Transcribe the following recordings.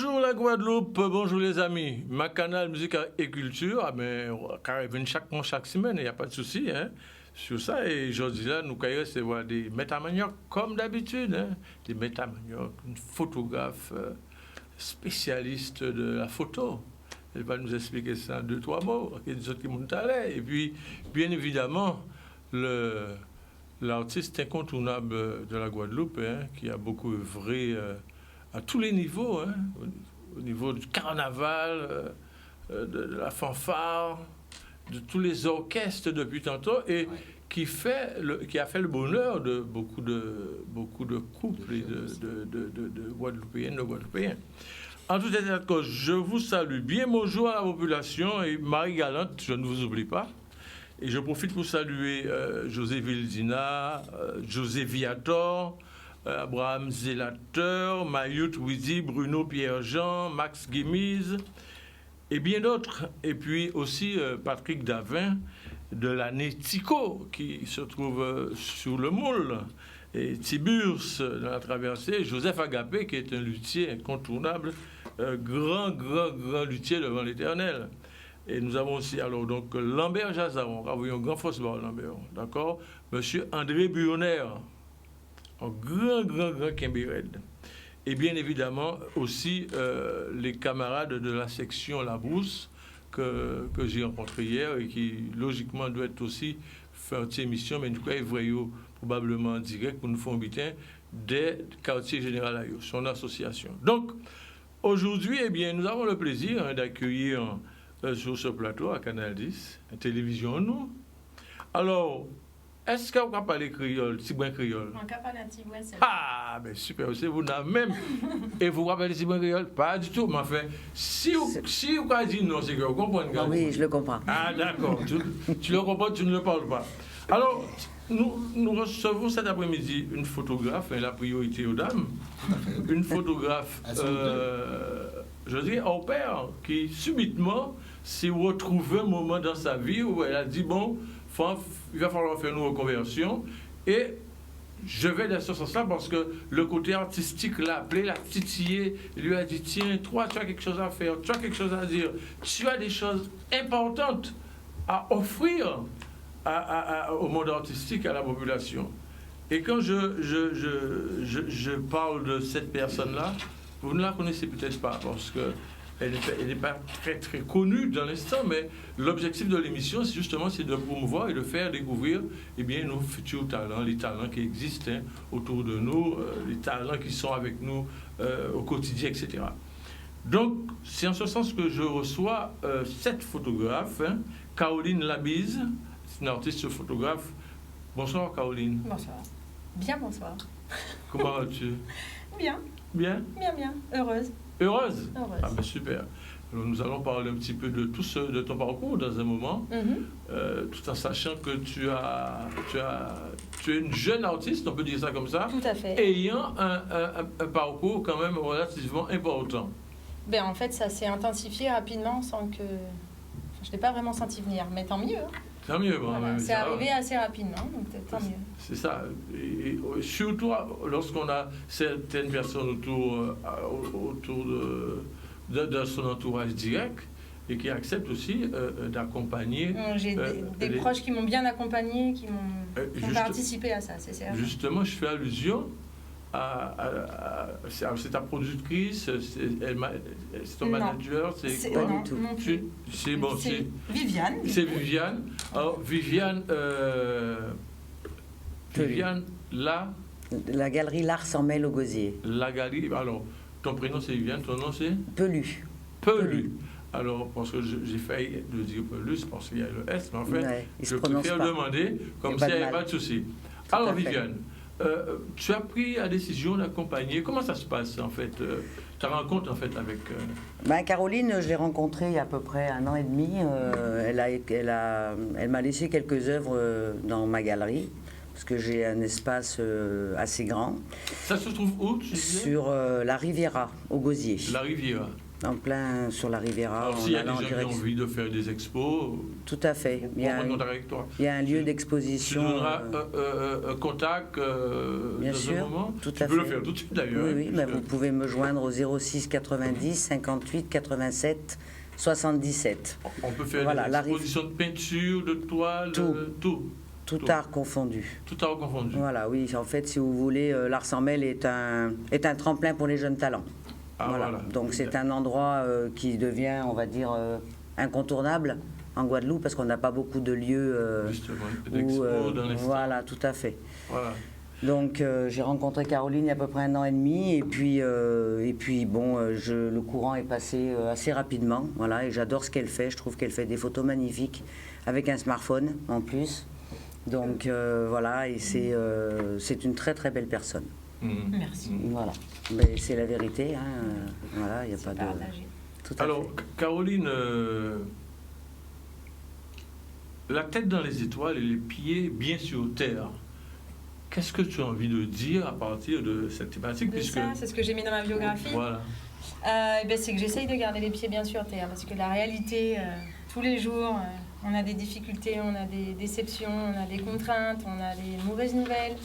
Bonjour la Guadeloupe, bonjour les amis. Ma canal Musique et Culture, mais carrément chaque semaine, il n'y a pas de souci sur ça. Et aujourd'hui là, nous allons recevoir des métamaniacs comme d'habitude, des métamaniacs, une photographe spécialiste de la photo. Elle va nous expliquer ça en 2-3 mots, il y a des autres qui montent à l'air. Et puis, bien évidemment, l'artiste incontournable de la Guadeloupe, qui a beaucoup œuvré à tous les niveaux, au niveau du carnaval, de la fanfare, de tous les orchestres depuis tantôt, et qui a fait le bonheur de beaucoup de couples et de Guadeloupéennes, de Guadeloupéens. En tout état de cause, je vous salue bien. Bonjour à la population et Marie Galante, je ne vous oublie pas. Et je profite pour saluer José Vildina, José Viator, Abraham Zélateur, Mayout Wizi, Bruno Pierre-Jean, Max Guimiz et bien d'autres. Et puis aussi Patrick Davin de l'année Tico qui se trouve sur le moule. Et Tiburce dans la traversée, Joseph Agapé qui est un luthier incontournable, grand luthier devant l'Éternel. Et nous avons aussi alors donc Lambert Jazaron, un grand Fosbar Lambert, d'accord, Monsieur André Burner, un grand Kimbéred. Et bien évidemment aussi les camarades de la section La Brousse que j'ai rencontré hier et qui logiquement doit être aussi faire une émission, mais en tout cas ils voient probablement en direct pour nous faire un bulletin des quartiers général à son association. Donc aujourd'hui, eh bien, nous avons le plaisir d'accueillir sur ce plateau à Canal 10, à télévision nous. Alors, est-ce qu'on va parler créole, Tibouin créole? On va parler Tibouin, c'est Ah, ben super, c'est vous n'avez même. Et vous rappelez Tibouin créole? Pas du tout, mais enfin, si vous avez dit non, c'est que vous comprenez. Ah oui, je le comprends. Ah d'accord, tu le comprends, tu ne le parles pas. Alors, nous recevons cet après-midi une photographe, la priorité aux dames, une photographe, je dirais, au père, qui subitement s'est retrouvé un moment dans sa vie où elle a dit, bon, il va falloir faire une reconversion, et je vais dans ce sens-là parce que le côté artistique l'a appelé, l'a titillé, lui a dit, tiens, toi, tu as quelque chose à faire, tu as quelque chose à dire, tu as des choses importantes à offrir au monde artistique, à la population. Et quand je parle de cette personne-là, vous ne la connaissez peut-être pas, parce qu'elle n'est pas très connue dans l'instant, mais l'objectif de l'émission, c'est justement de promouvoir et de faire découvrir nos futurs talents, les talents qui existent autour de nous, les talents qui sont avec nous au quotidien, etc. Donc, c'est en ce sens que je reçois cette photographe, Caroline Labise. C'est une artiste photographe. Bonsoir Caroline. Bonsoir. Bien bonsoir. Comment vas-tu? Bien. Bien? Bien. Heureuse. Heureuse? Heureuse. Ah ben super. Alors, nous allons parler un petit peu de de ton parcours dans un moment, tout en sachant que tu es une jeune artiste, on peut dire ça comme ça. Tout à fait. Ayant un parcours quand même relativement important. Ben, en fait, ça s'est intensifié rapidement sans que... Je ne l'ai pas vraiment senti venir, mais tant mieux. Tant mieux, bon, Voilà, c'est arrivé assez rapidement, donc tant mieux. C'est ça. Et surtout lorsqu'on a certaines personnes autour de son entourage direct et qui acceptent aussi d'accompagner. J'ai des proches qui m'ont bien accompagné, qui m'ont participé à ça, c'est certain. Justement, je fais allusion c'est ta productrice, c'est ton manager, c'est quoi? Non, non plus. C'est bon, c'est Viviane. C'est Viviane. Alors, Viviane, La galerie L'Art s'en mêle au gosier. La galerie, alors, ton prénom c'est Viviane, ton nom c'est? Pelu. Alors, parce que j'ai failli de dire Pelu, c'est parce qu'il y a le S, mais en fait, je préfère demander, comme ça, il n'y a pas de souci. Alors, Viviane, tu as pris la décision d'accompagner. Comment ça se passe en fait, ta rencontre en fait avec Caroline, je l'ai rencontrée il y a à peu près 1 an et demi. Elle m'a laissé quelques œuvres dans ma galerie parce que j'ai un espace assez grand. Ça se trouve où, tu disais? Sur la Riviera, au Gosier. La Riviera. en plein sur la Riviera. Alors, s'il y a des gens qui ont envie de faire des expos, tout à fait. Il y a un lieu d'exposition. Tu donneras un contact bien dans sûr, un moment. Tout tu à peux fait. le faire tout de suite d'ailleurs. Oui, mais vous pouvez me joindre au 06 90 58 87 77. On peut faire des expositions de peinture, de toile, tout art confondu. Tout art confondu. Voilà, oui. En fait, si vous voulez, l'Ars en Mêle est un tremplin pour les jeunes talents. Ah, voilà. Donc c'est un endroit qui devient, on va dire, incontournable en Guadeloupe parce qu'on n'a pas beaucoup de lieux voilà, tout à fait. Voilà. Donc j'ai rencontré Caroline il y a à peu près 1 an et demi et puis bon, le courant est passé assez rapidement, voilà, et j'adore ce qu'elle fait. Je trouve qu'elle fait des photos magnifiques avec un smartphone en plus. Donc voilà, et c'est une très très belle personne. Merci. Voilà, mais c'est la vérité, hein. Voilà, il n'y a pas partagé. de. Tout à Alors, fait. Caroline, la tête dans les étoiles et les pieds bien sur terre. Qu'est-ce que tu as envie de dire à partir de cette thématique Ça, c'est ce que j'ai mis dans ma biographie. Voilà. C'est que j'essaye de garder les pieds bien sur terre, parce que la réalité, tous les jours, on a des difficultés, on a des déceptions, on a des contraintes, on a des mauvaises nouvelles,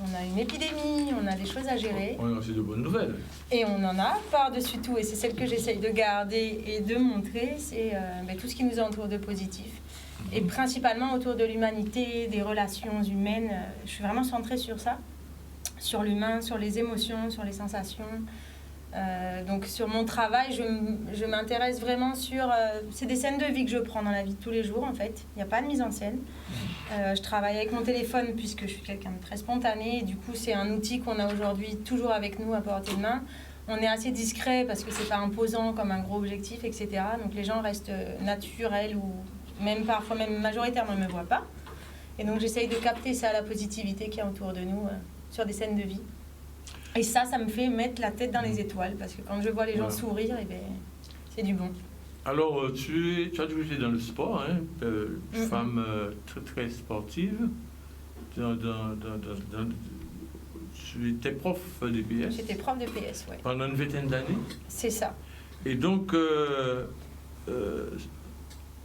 on a une épidémie, on a des choses à gérer. On a aussi de bonnes nouvelles. Et on en a par-dessus tout, et c'est celle que j'essaye de garder et de montrer, c'est tout ce qui nous entoure de positif. Et principalement autour de l'humanité, des relations humaines. Je suis vraiment centrée sur ça, sur l'humain, sur les émotions, sur les sensations. Donc sur mon travail, je m'intéresse vraiment sur... c'est des scènes de vie que je prends dans la vie de tous les jours, en fait. Il n'y a pas de mise en scène. Je travaille avec mon téléphone puisque je suis quelqu'un de très spontané. Et du coup, c'est un outil qu'on a aujourd'hui toujours avec nous à portée de main. On est assez discret parce que c'est pas imposant comme un gros objectif, etc. Donc les gens restent naturels ou même parfois, même majoritairement, ils ne me voient pas. Et donc j'essaye de capter ça, la positivité qui est autour de nous sur des scènes de vie. Et ça me fait mettre la tête dans les étoiles, parce que quand je vois les gens sourire, c'est du bon. Alors, tu as toujours été dans le sport, hein, femme très très sportive. Tu étais prof de PS. J'étais prof de PS, oui. Pendant une vingtaine d'années. C'est ça. Et donc,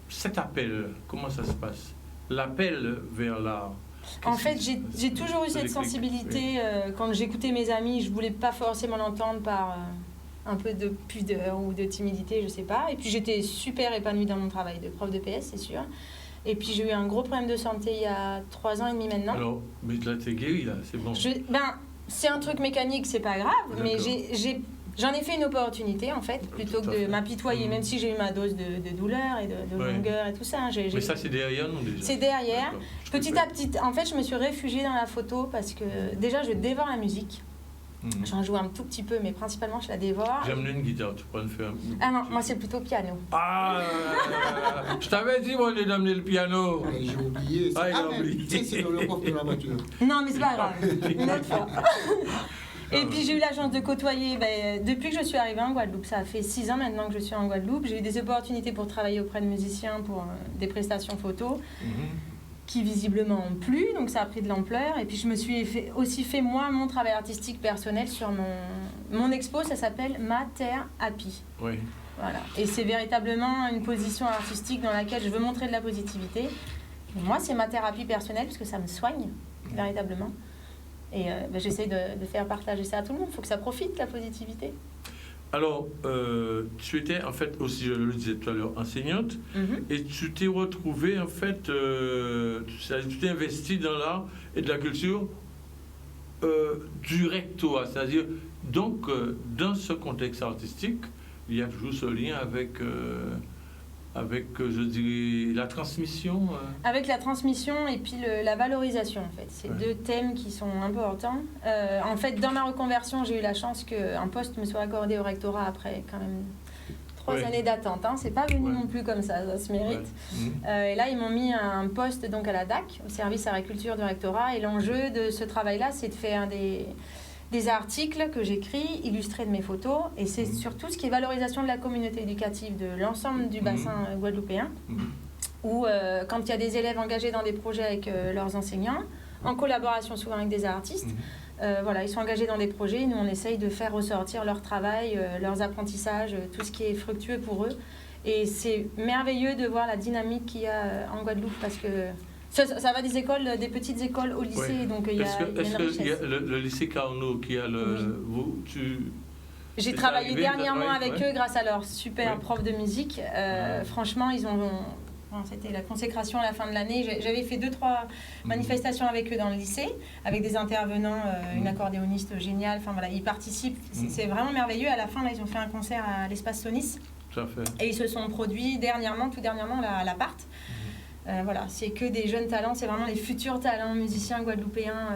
cet appel, comment ça se passe? L'appel vers l'art. En fait, j'ai toujours eu cette sensibilité. Quand j'écoutais mes amis, je ne voulais pas forcément l'entendre par un peu de pudeur ou de timidité, je ne sais pas. Et puis j'étais super épanouie dans mon travail de prof de PS, c'est sûr. Et puis j'ai eu un gros problème de santé il y a 3 ans et demi maintenant. Alors, mais là, t'es guérie, là, c'est bon. C'est un truc mécanique, c'est pas grave, mais j'en ai fait une opportunité, en fait, plutôt que de m'apitoyer, même si j'ai eu ma dose de douleur et de longueur et tout ça. Mais ça, c'est derrière, non, déjà? C'est derrière. Petit à petit, en fait, je me suis réfugiée dans la photo parce que, déjà, je dévore la musique. J'en joue un tout petit peu, mais principalement, je la dévore. J'aime une guitare, tu pourrais me faire... Ah non, moi, c'est plutôt piano. Ah, je t'avais dit, moi, d'amener le piano. J'ai oublié. Ah, il a oublié. C'est le prof de la voiture. Non, mais c'est pas grave. Une autre fois. Et puis j'ai eu la chance de côtoyer, depuis que je suis arrivée en Guadeloupe, ça fait 6 ans maintenant que je suis en Guadeloupe, j'ai eu des opportunités pour travailler auprès de musiciens pour des prestations photos qui visiblement ont plu, donc ça a pris de l'ampleur. Et puis je me suis aussi fait moi mon travail artistique personnel sur mon expo, ça s'appelle Ma Terre Happy. Oui. Voilà. Et c'est véritablement une position artistique dans laquelle je veux montrer de la positivité. Et moi, c'est ma thérapie personnelle parce que ça me soigne véritablement. Et j'essaie de faire partager ça à tout le monde. Il faut que ça profite, la positivité. Alors, tu étais en fait aussi, je le disais tout à l'heure, enseignante. Et tu t'es retrouvée, en fait, tu t'es investie dans l'art et de la culture du rectorat. C'est-à-dire, donc, dans ce contexte artistique, il y a toujours ce lien avec je dirais, la transmission. Avec la transmission et puis la valorisation, en fait. C'est 2 thèmes qui sont importants. En fait, dans ma reconversion, j'ai eu la chance qu'un poste me soit accordé au rectorat après quand même 3 années d'attente. Hein. C'est pas venu non plus comme ça se mérite. Et là, ils m'ont mis un poste donc, à la DAC, au service agriculture du rectorat. Et l'enjeu de ce travail-là, c'est de faire des articles que j'écris, illustrés de mes photos, et c'est surtout ce qui est valorisation de la communauté éducative de l'ensemble du bassin guadeloupéen, où quand il y a des élèves engagés dans des projets avec leurs enseignants, en collaboration souvent avec des artistes, Voilà, ils sont engagés dans des projets. Nous, on essaye de faire ressortir leur travail, leurs apprentissages, tout ce qui est fructueux pour eux. Et c'est merveilleux de voir la dynamique qu'il y a en Guadeloupe parce que ça va des écoles, des petites écoles au lycée, Oui. donc il y a une richesse. Il y a le lycée Carnot qui a le... J'ai C'est travaillé arrivé, dernièrement ouais, avec ouais. eux grâce à leur super Oui. prof de musique. Franchement, ils ont... C'était la consécration à la fin de l'année. J'avais fait 2-3 manifestations avec eux dans le lycée, avec des intervenants, une accordéoniste géniale. Enfin voilà, ils participent. C'est vraiment merveilleux. À la fin, là, ils ont fait un concert à l'espace Sonis. Tout à fait. Et ils se sont produits tout dernièrement à l'Appart. Voilà, c'est que des jeunes talents. C'est vraiment les futurs talents musiciens guadeloupéens.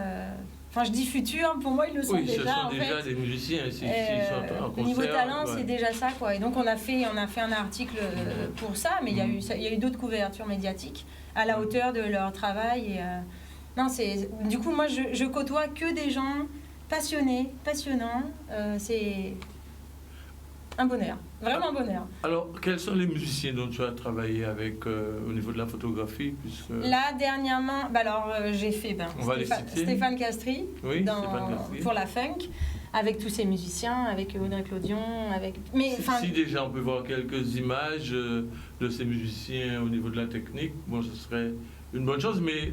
Enfin, je dis futurs, pour moi, ils le sont Oui, déjà. ce sont en déjà fait. des musiciens. S'ils sont en concert. Niveau talent, ouais. c'est déjà ça, quoi. Et donc, on a fait un article pour ça, mais il y a eu d'autres couvertures médiatiques à la hauteur de leur travail. Et, non, du coup, moi, je côtoie que des gens passionnés, passionnants. C'est un bonheur, vraiment un bonheur. Alors, quels sont les musiciens dont tu as travaillé avec au niveau de la photographie puisque... Là, dernièrement, j'ai fait On va les citer. Stéphane Castries, Oui, Stéphane Castries. pour la funk, avec tous ses musiciens, avec Audrey Clodion, avec... Mais, si déjà on peut voir quelques images de ces musiciens au niveau de la technique, bon, ce serait une bonne chose, mais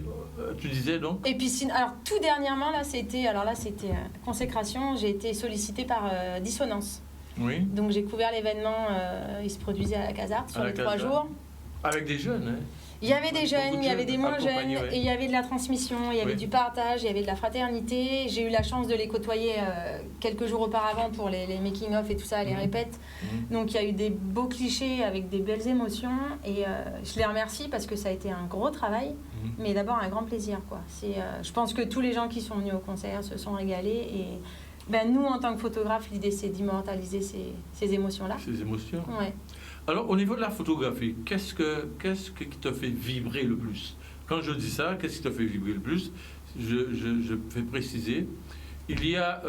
tu disais donc... Et puis, alors tout dernièrement, là, c'était consécration, j'ai été sollicitée par Dissonance. Oui. Donc j'ai couvert l'événement, il se produisait à la Casarte sur les 3 jours. Avec des jeunes, hein. Il y avait des jeunes, il y avait des moins jeunes, ouais. et il y avait de la transmission, il y avait du partage, il y avait de la fraternité. J'ai eu la chance de les côtoyer quelques jours auparavant pour les making-of et tout ça, les répètes. Donc il y a eu des beaux clichés avec des belles émotions, et je les remercie parce que ça a été un gros travail, mais d'abord un grand plaisir, quoi. Je pense que tous les gens qui sont venus au concert se sont régalés, et nous, en tant que photographe, l'idée c'est d'immortaliser ces émotions-là. Ces émotions. Ouais. Alors, au niveau de la photographie, qu'est-ce qui te fait vibrer le plus? Quand je dis ça, qu'est-ce qui te fait vibrer le plus? Je vais préciser. Il y a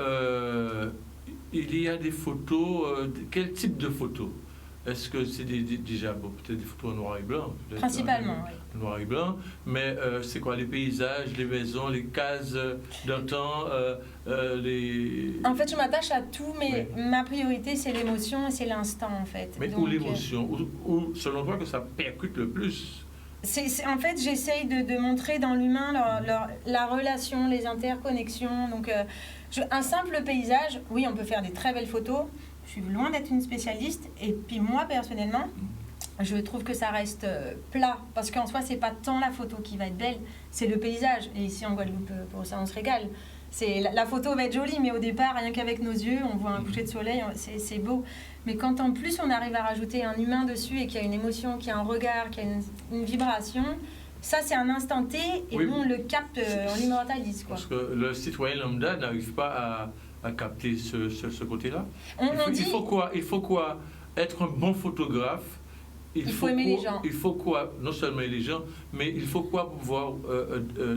des photos. Quel type de photos? Est-ce que c'est déjà peut-être des photos en noir et blanc? Principalement, oui. Noir et blanc, mais c'est quoi? Les paysages, les maisons, les cases d'un temps, les... En fait, je m'attache à tout, mais ma priorité, c'est l'émotion et c'est l'instant, en fait. Mais où l'émotion? Où, selon toi, que ça percute le plus? En fait, j'essaye de montrer dans l'humain la relation, les interconnexions. Donc, un simple paysage, oui, on peut faire des très belles photos. Je suis loin d'être une spécialiste. Et puis moi, personnellement, je trouve que ça reste plat. Parce qu'en soi, c'est pas tant la photo qui va être belle, c'est le paysage. Et ici, en Guadeloupe, pour ça, on se régale. La photo va être jolie, mais au départ, rien qu'avec nos yeux, on voit un coucher de soleil, c'est beau. Mais quand en plus, on arrive à rajouter un humain dessus et qu'il y a une émotion, qu'il y a un regard, qu'il y a une vibration... Ça, c'est un instant T, et nous, on le capte, on l'immortalise, quoi. Parce que le citoyen lambda n'arrive pas à capter ce côté-là. Il faut quoi? Être un bon photographe. Il faut aimer les gens. Il faut quoi? Non seulement aimer les gens, mais il faut quoi pour pouvoir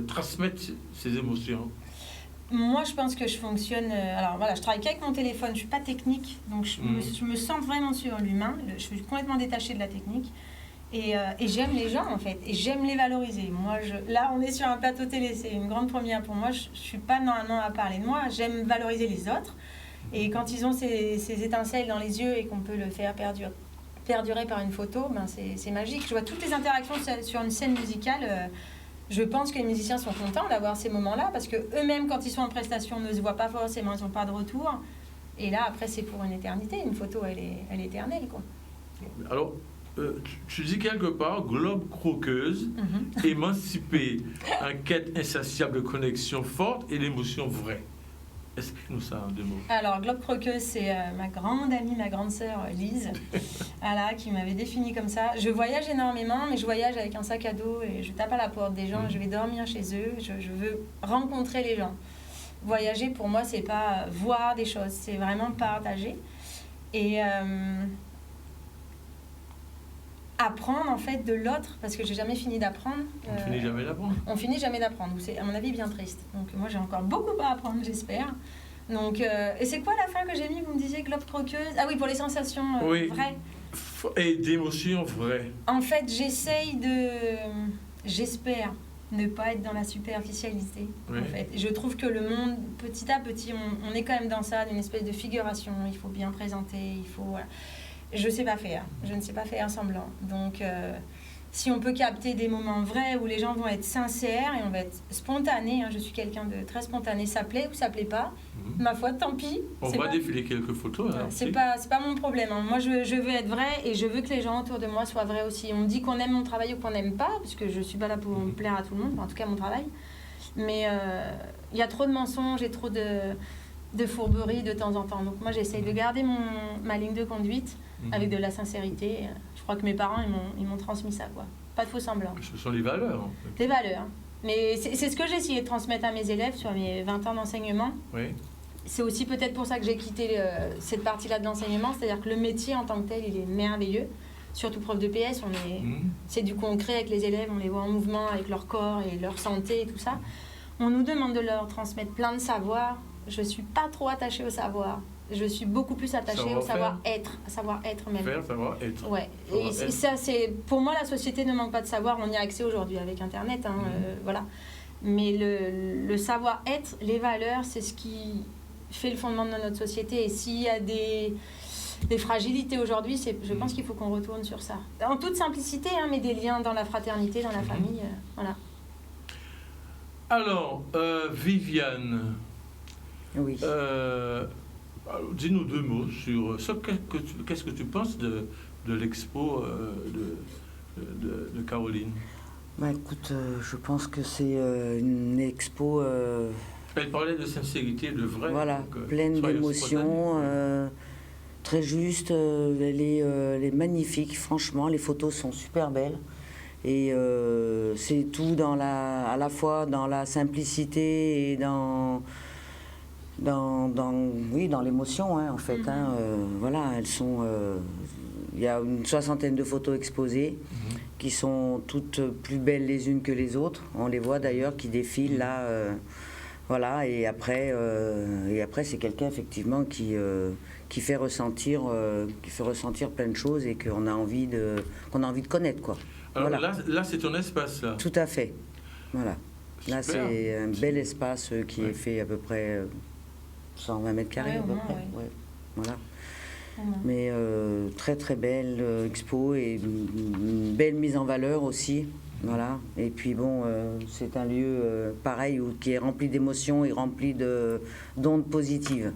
transmettre ces émotions? Moi, je pense que je fonctionne... alors voilà, je travaille qu'avec mon téléphone, je ne suis pas technique, donc je me sens vraiment sur l'humain. Je suis complètement détachée de la technique. Et j'aime les gens, en fait, et j'aime les valoriser. Moi, là, on est sur un plateau télé, c'est une grande première pour moi. Je ne suis pas normalement à parler de moi, j'aime valoriser les autres. Et quand ils ont ces étincelles dans les yeux et qu'on peut le faire perdurer par une photo, c'est magique. Je vois toutes les interactions sur une scène musicale. Je pense que les musiciens sont contents d'avoir ces moments-là, parce qu'eux-mêmes, quand ils sont en prestation, ne se voient pas forcément, ils n'ont pas de retour. Et là, après, c'est pour une éternité. Une photo, elle est éternelle, quoi. Alors, tu dis quelque part, globe croqueuse, émancipée, en quête insatiable de connexion forte et d'émotion vraie. Explique-nous ça en 2 mots. Alors, globe croqueuse, c'est ma grande amie, ma grande sœur Lise, voilà, qui m'avait défini comme ça. Je voyage énormément, mais je voyage avec un sac à dos et je tape à la porte des gens, je vais dormir chez eux, je veux rencontrer les gens. Voyager, pour moi, c'est pas voir des choses, c'est vraiment partager. Et... apprendre en fait de l'autre, parce que j'ai jamais fini d'apprendre. On finit jamais d'apprendre. On finit jamais d'apprendre, c'est à mon avis bien triste. Donc moi j'ai encore beaucoup à apprendre, j'espère. Donc, et c'est quoi la fin que j'ai mis? Vous me disiez globe croqueuse. Ah oui, pour les sensations vraies. Et d'émotions vraies. En fait, j'espère ne pas être dans la superficialité, Oui. en fait. Je trouve que le monde, petit à petit, on est quand même dans ça, d'une espèce de figuration. Il faut bien présenter, il faut... Voilà. Je ne sais pas faire. Je ne sais pas faire semblant. Donc, si on peut capter des moments vrais où les gens vont être sincères et on va être spontané, hein, je suis quelqu'un de très spontané, ça plaît ou ça plaît pas, ma foi, tant pis. On c'est va pas... défiler quelques photos. Hein, c'est pas mon problème. Hein. Moi, je veux être vraie et je veux que les gens autour de moi soient vrais aussi. On me dit qu'on aime mon travail ou qu'on n'aime pas, parce que je suis pas là pour plaire à tout le monde, en tout cas mon travail. Mais il y a trop de mensonges et trop de fourberies de temps en temps. Donc moi, j'essaye de garder ma ligne de conduite avec de la sincérité. Je crois que mes parents, ils m'ont transmis ça, quoi. Pas de faux semblants. Ce sont les valeurs. En fait. Les valeurs. Mais c'est ce que j'ai essayé de transmettre à mes élèves sur mes 20 ans d'enseignement. Oui. C'est aussi peut-être pour ça que j'ai quitté cette partie-là de l'enseignement, c'est-à-dire que le métier en tant que tel, il est merveilleux. Surtout prof de PS, c'est du concret avec les élèves, on les voit en mouvement avec leur corps et leur santé et tout ça. On nous demande de leur transmettre plein de savoirs. Je ne suis pas trop attachée au savoir. Je suis beaucoup plus attachée au savoir-être, à savoir-être même. Faire, savoir-être. Ouais. Et ça, pour moi, la société ne manque pas de savoir. On y a accès aujourd'hui avec Internet, hein, voilà. Mais le savoir-être, les valeurs, c'est ce qui fait le fondement de notre société. Et s'il y a des fragilités aujourd'hui, je pense qu'il faut qu'on retourne sur ça. En toute simplicité, hein, mais des liens dans la fraternité, dans la famille, voilà. Alors, Viviane, Oui. Alors, dis-nous 2 mots sur ce qu'est-ce que tu penses de l'expo de Caroline. Bah, écoute, je pense que c'est une expo Elle parlait de sincérité, de vrai. voilà, Donc, pleine d'émotions, très juste. Elle est magnifique, franchement. Les photos sont super belles. Et c'est tout à la fois dans la simplicité et dans l'émotion, hein, en fait. Hein, voilà, elles sont... Il y a une 60aine de photos exposées qui sont toutes plus belles les unes que les autres. On les voit d'ailleurs qui défilent là. Voilà, et après c'est quelqu'un effectivement qui fait ressentir plein de choses et qu'on a envie de connaître, quoi. Alors voilà. là c'est ton espace, là. Tout à fait. Voilà. Là, Super. c'est un bel espace qui est fait à peu près 120 mètres carrés, à peu près. Ouais. Voilà. Mais très très belle expo et une belle mise en valeur aussi. Voilà. Et puis bon, c'est un lieu pareil qui est rempli d'émotions et rempli d'ondes positives.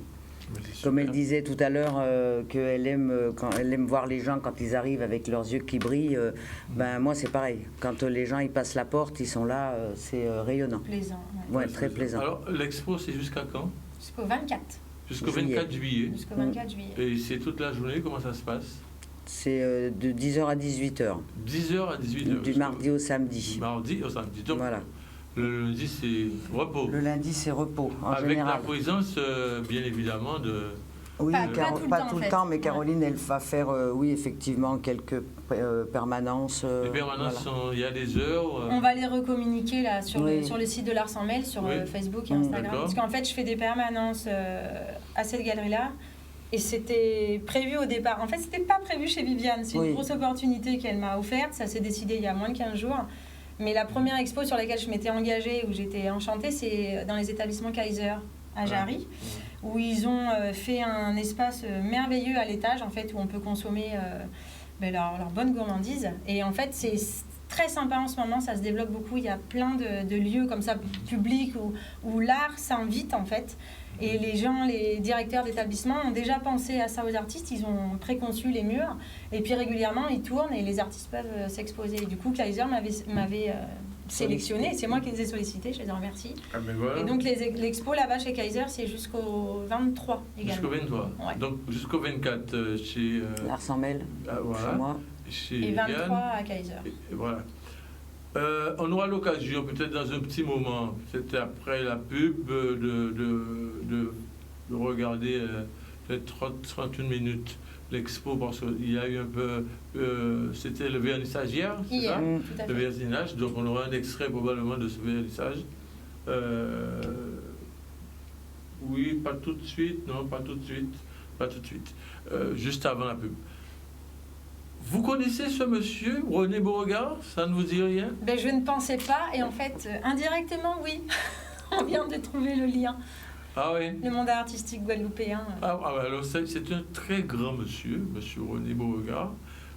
Comme elle disait tout à l'heure qu'elle aime voir les gens quand ils arrivent avec leurs yeux qui brillent, ben moi c'est pareil. Quand les gens ils passent la porte, ils sont là, c'est rayonnant. Plaisant. Ouais, très plaisant. Alors l'expo c'est jusqu'à quand? Jusqu'au 24. Jusqu'au 24 juillet. Jusqu'au 24 juillet. Et c'est toute la journée, comment ça se passe? C'est de 10h à 18h. 10h à 18h. Du mardi au samedi. Mardi au samedi. Donc, voilà. Le lundi, c'est repos. Le lundi, c'est repos, en Avec général. la présence, bien évidemment, de... Oui, pas tout le temps, mais Caroline, elle va faire, oui, effectivement, quelques permanences. Les permanences, voilà. il y a des heures... On va les recommuniquer là, sur Oui. le site de l'Ars en Mail, sur Facebook et Instagram. D'accord. Parce qu'en fait, je fais des permanences à cette galerie-là. Et c'était prévu au départ. En fait, c'était pas prévu chez Viviane. C'est une grosse opportunité qu'elle m'a offerte. Ça s'est décidé il y a moins de 15 jours. Mais la première expo sur laquelle je m'étais engagée, où j'étais enchantée, c'est dans les établissements Kaiser à Jarry, où ils ont fait un espace merveilleux à l'étage, en fait, où on peut consommer leur bonne gourmandise. Et en fait, c'est très sympa en ce moment, ça se développe beaucoup. Il y a plein de lieux comme ça, publics, où l'art s'invite, en fait. Et les gens, les directeurs d'établissements ont déjà pensé à ça aux artistes, ils ont préconçu les murs, et puis régulièrement ils tournent et les artistes peuvent s'exposer. Et du coup, Kaiser m'avait sélectionné, c'est moi qui les ai sollicités, je les en remercie. Ah, mais voilà. Et donc l'expo là-bas chez Kaiser, c'est jusqu'au 23 également. Jusqu'au 23. Ouais. Donc jusqu'au 24 chez... L'Ars en Mail, voilà. chez moi. Chez Et 23 Yann. à Kaiser. Et voilà. On aura l'occasion, peut-être dans un petit moment, peut-être après la pub, de regarder peut-être 31 minutes l'expo, parce qu'il y a eu un peu... c'était le vernissage hier, c'est ça? Tout à fait. Le vernissage, donc on aura un extrait probablement de ce vernissage. Oui, pas tout de suite, non, pas tout de suite, pas tout de suite. Juste avant la pub. Vous connaissez ce monsieur, René Beauregard? Ça ne vous dit rien? Ben, je ne pensais pas, et en fait, indirectement, oui. On vient de trouver le lien. Ah oui? Le monde artistique guadeloupéen. Alors c'est un très grand monsieur, monsieur René Beauregard,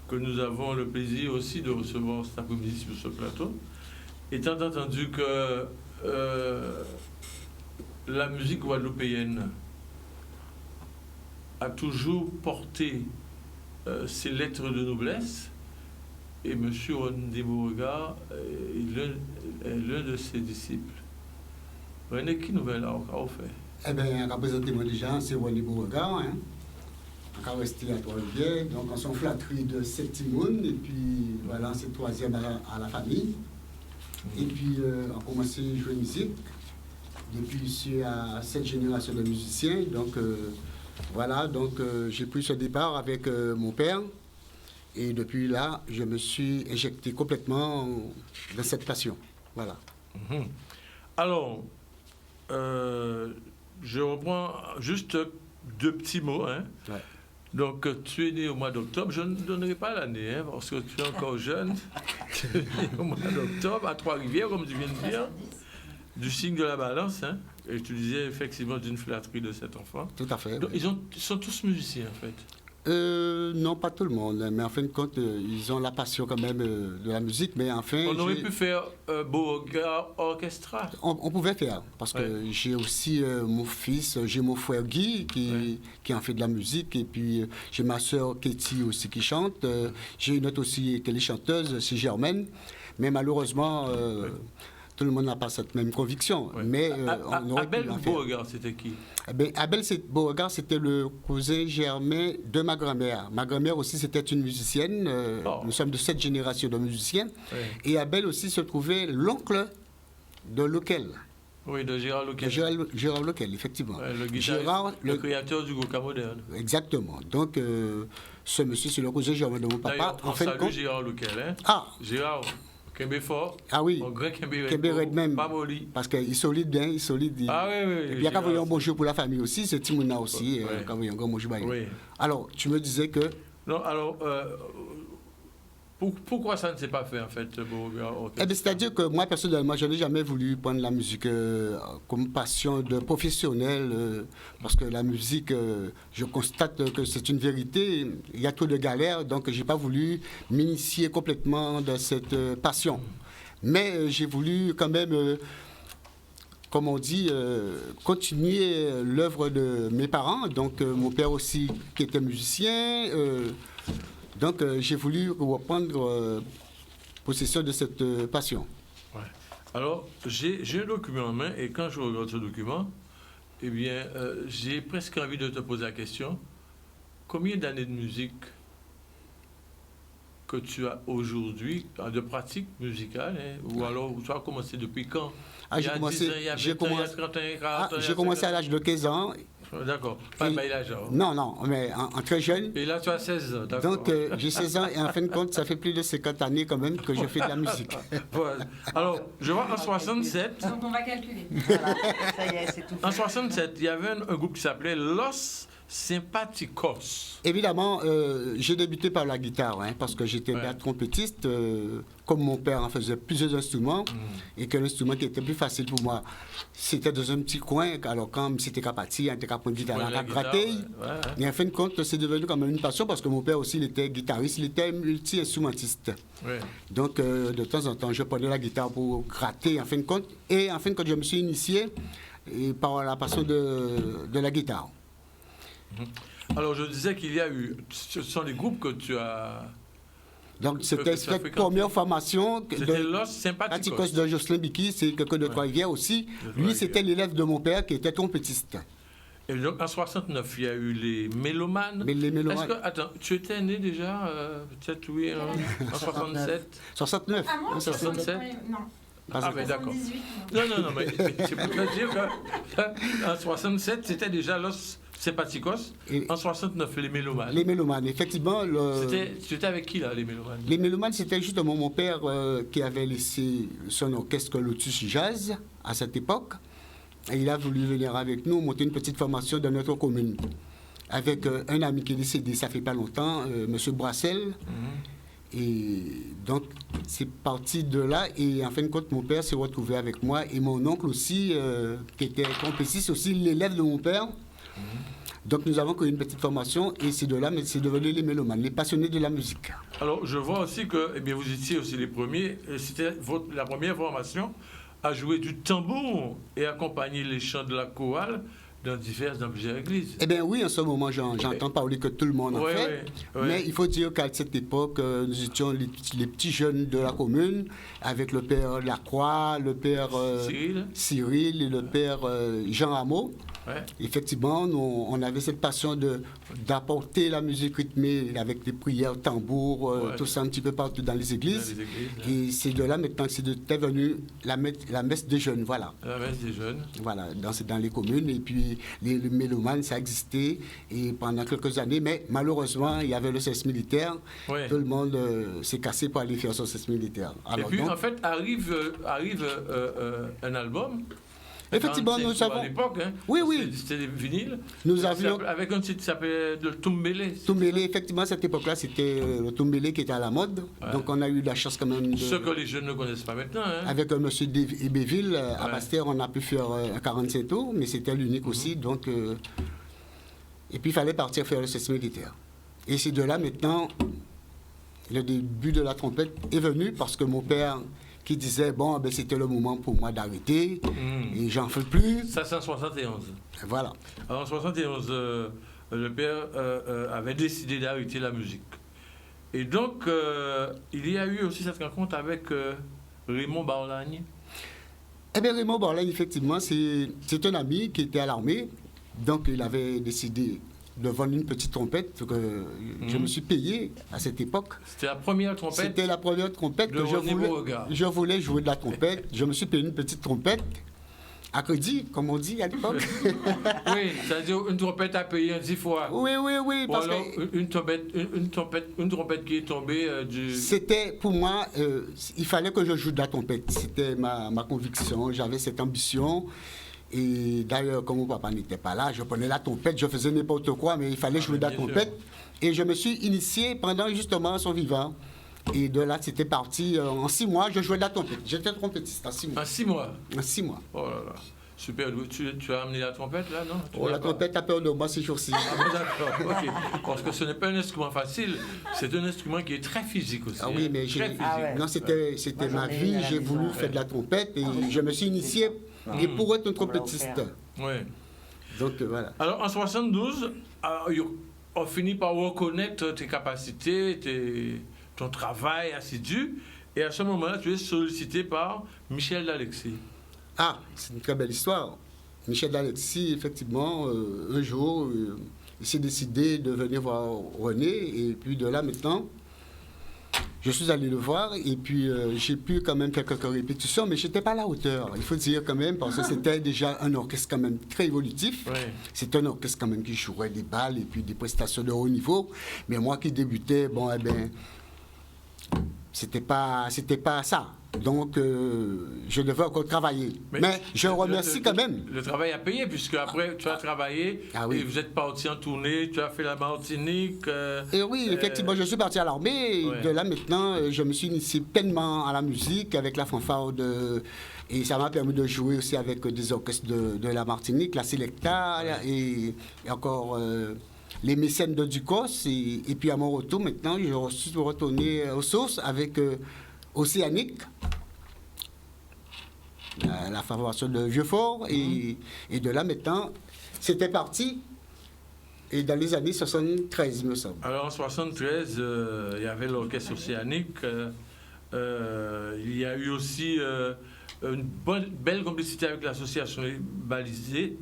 que nous avons le plaisir aussi de recevoir cet après-midi sur ce plateau. Étant entendu que la musique guadeloupéenne a toujours porté ses lettres de noblesse, et M. René Beauregard est l'un de ses disciples. René, qui nouvelle a fait? Eh bien, représentez-moi déjà, c'est René Beauregard, hein. On a resté à Trois-Rivières, donc on s'en flatterie de 7 timounes, et puis voilà, c'est 3e à la famille. Et puis on a commencé à jouer musique. Depuis, je suis à 7 générations de musiciens, donc voilà, donc j'ai pris ce départ avec mon père. Et depuis là, je me suis injecté complètement dans cette passion. Voilà. Alors, je reprends juste 2 petits mots. Hein. Ouais. Donc, tu es né au mois d'octobre. Je ne donnerai pas l'année, hein, parce que tu es encore jeune. Tu es né au mois d'octobre, à Trois-Rivières, comme tu viens de dire, du signe de la balance. Hein, et tu disais effectivement d'une flatterie de cet enfant. Tout à fait. Donc, ils sont tous musiciens, en fait. Non, pas tout le monde, mais en fin de compte, ils ont la passion quand même de la musique, mais enfin... On aurait pu faire Beauregard Orchestra. On pouvait faire, parce que j'ai aussi mon fils, j'ai mon frère Guy qui en fait de la musique, et puis j'ai ma sœur Katie aussi qui chante, j'ai une autre aussi qui est chanteuse, c'est Germaine, mais malheureusement... Tout le monde n'a pas cette même conviction. Ouais. Mais on aurait Abel pu en faire. Beauregard, c'était qui? Abel Beauregard, c'était le cousin germain de ma grand-mère. Ma grand-mère aussi, c'était une musicienne. Nous sommes de 7 générations de musiciens. Ouais. Et Abel aussi se trouvait l'oncle de Loquel. Oui, de Gérard Loquel. Gérard Loquel, effectivement. Ouais, le guitariste, le créateur du Goka moderne. Exactement. Donc, ce monsieur, c'est le cousin germain de mon papa. On salue Gérard Loquel. Hein? Ah! Gérard. Kembe fort. Ah oui. Kembe Red même. Pas molli. Parce qu'il est solide bien, il est solide. Ah oui, oui. Et puis, il y a un bonjour pour la famille aussi, c'est Timouna aussi, quand il y a un grand bonjour. Oui. Alors, tu me disais que... Non, alors, pourquoi ça ne s'est pas fait, en fait, Beauregard? C'est-à-dire que moi, personnellement, je n'ai jamais voulu prendre la musique comme passion de professionnel, parce que la musique, je constate que c'est une vérité, il y a trop de galères, donc je n'ai pas voulu m'initier complètement dans cette passion. Mais j'ai voulu quand même, comme on dit, continuer l'œuvre de mes parents, donc mon père aussi qui était musicien. Donc, j'ai voulu reprendre possession de cette passion. Ouais. Alors, j'ai un document en main, et quand je regarde ce document, eh bien, j'ai presque envie de te poser la question, combien d'années de musique que tu as aujourd'hui, de pratique musicale, hein, ou alors tu as commencé depuis quand? J'ai commencé à l'âge de 15 ans. D'accord, pas le l'âge. Non, mais en très jeune. Et là, tu as 16 ans, d'accord. Donc, j'ai 16 ans et en fin de compte, ça fait plus de 50 années quand même que je fais de la musique. Voilà. Alors, je vois en 67... Donc, on va calculer. Voilà, ça y est, c'est tout. En 67, il y avait un groupe qui s'appelait Los Sympaticos. Évidemment, j'ai débuté par la guitare, hein, parce que j'étais trompettiste, comme mon père en faisait plusieurs instruments, et que l'instrument qui était plus facile pour moi, c'était dans un petit coin, alors quand c'était capati, on était capable de guitare à gratter. Et en fin de compte, c'est devenu quand même une passion, parce que mon père aussi, il était guitariste, il était multi-instrumentiste. Ouais. Donc, de temps en temps, je prenais la guitare pour gratter, en fin de compte, et en fin de compte, je me suis initié par la passion de la guitare. Alors, je disais qu'il y a eu... Ce sont les groupes que tu as... Donc, c'était cette première formation de Los Sympaticos de Jocelyn Biki, c'est quelqu'un de Trois-Rivières aussi. Lui, c'était l'élève de mon père qui était trompettiste. Et donc, en 69, il y a eu les Mélomanes. Mais les Mélomanes. Est-ce que, attends, tu étais né déjà, peut-être, oui, en 67? 69. Ah, moi, 67? Non. Ah, mais d'accord. Non, mais c'est pour te dire qu'en 67, c'était déjà Los Sympaticos. En 69, les Mélomanes. Les Mélomanes, effectivement. C'était avec qui, là, les Mélomanes? Les Mélomanes, c'était justement mon père qui avait laissé son orchestre Lotus Jazz à cette époque. Et il a voulu venir avec nous monter une petite formation dans notre commune. avec un ami qui est décédé, ça fait pas longtemps, M. Brassel. Et donc, c'est parti de là. Et en fin de compte, mon père s'est retrouvé avec moi. Et mon oncle aussi, qui était trompettiste, aussi l'élève de mon père. Donc, nous avons connu une petite formation. Et c'est de là, mais c'est devenu les mélomanes, les passionnés de la musique. Alors, je vois aussi que eh bien, vous étiez aussi les premiers. C'était la première formation à jouer du tambour et accompagner les chants de la chorale dans plusieurs églises. Eh bien oui, en ce moment, j'entends parler que tout le monde en fait. Mais il faut dire qu'à cette époque, nous étions les petits jeunes de la commune, avec le père Lacroix, le père Cyril et le père Jean Rameau. Ouais. Effectivement, on avait cette passion d'apporter la musique rythmée avec des prières, tambours, tout ça un petit peu partout dans les églises. Et c'est de là maintenant que c'est devenu la messe des jeunes, voilà. La messe des jeunes. Voilà, dans les communes. Et puis les mélomanes, ça existait et pendant quelques années, mais malheureusement, il y avait le service militaire. Ouais. Tout le monde s'est cassé pour aller faire son service militaire. Alors, et puis, en fait, arrive un album. Effectivement, nous avons. À l'époque, hein, oui. C'était des vinyles. Nous avions. Avec un titre qui s'appelait le Tumbélé. Tumbélé, effectivement, à cette époque-là, c'était le Tumbélé qui était à la mode. Ouais. Donc, on a eu la chance quand même de. Ce que les jeunes ne connaissent pas maintenant. Hein. Avec M. Ebéville, à Bastère, on a pu faire un 45 tours, mais c'était l'unique aussi. Donc, et puis, il fallait partir faire le service militaire. Et c'est de là, maintenant, le début de la trompette est venu parce que mon père. Qui disait, bon, ben, c'était le moment pour moi d'arrêter, et j'en fais plus. Ça, c'est en 71. Voilà. Alors, en 71, le père avait décidé d'arrêter la musique. Et donc, il y a eu aussi cette rencontre avec Raymond Barlagne. Eh bien, Raymond Barlagne, effectivement, c'est un ami qui était à l'armée, donc il avait décidé de vendre une petite trompette que je me suis payé à cette époque. C'était la première trompette? C'était la première trompette que je voulais jouer de la trompette. Je me suis payé une petite trompette à crédit, comme on dit à l'époque. Oui, c'est-à-dire une trompette à payer 10 fois. Oui. Parce alors, une trompette qui est tombée du... C'était, pour moi, il fallait que je joue de la trompette. C'était ma conviction, j'avais cette ambition. Et d'ailleurs, comme mon papa n'était pas là, je prenais la trompette, je faisais n'importe quoi, mais il fallait jouer de la trompette. Et je me suis initié pendant justement son vivant. Et de là, c'était parti. En 6 mois, je jouais de la trompette. J'étais trompettiste en 6 mois. En 6 mois? En 6 mois. Oh là là. Super. Tu as amené la trompette, là, non? La trompette a peur de moi ces jours-ci. D'accord, ok. Parce que ce n'est pas un instrument facile, c'est un instrument qui est très physique aussi. Ah oui, mais non, c'était ma vie. J'ai voulu faire de la trompette et je me suis initié. Et pour être un trompettiste. Oui. Donc voilà. Alors en 72, on finit par reconnaître tes capacités, ton travail assidu. Et à ce moment-là, tu es sollicité par Michel d'Alexis. Ah, c'est une très belle histoire. Michel d'Alexis, effectivement, un jour, il s'est décidé de venir voir René. Et puis de là maintenant, je suis allé le voir et puis j'ai pu quand même faire quelques répétitions, mais je n'étais pas à la hauteur, il faut dire quand même, parce que c'était déjà un orchestre quand même très évolutif. Oui. C'est un orchestre quand même qui jouerait des balles et puis des prestations de haut niveau. Mais moi qui débutais, bon, eh bien, c'était pas ça. Donc, je devais encore travailler. Mais je remercie quand même. Le travail a payé, puisque après, tu as travaillé et vous êtes parti en tournée, tu as fait la Martinique. Et oui, effectivement, je suis parti à l'armée. Ouais. De là, maintenant, je me suis initié pleinement à la musique avec la fanfare et ça m'a permis de jouer aussi avec des orchestres de la Martinique, la Selecta et encore... les mécènes de Ducos, et puis à mon retour, maintenant, je suis retourné aux sources avec Océanique, la formation de Vieux-Fort, et de là, maintenant, c'était parti, et dans les années 73, il me semble. Alors, en 73, il y avait l'orchestre Océanique, il y a eu aussi une belle complicité avec l'association Balisier,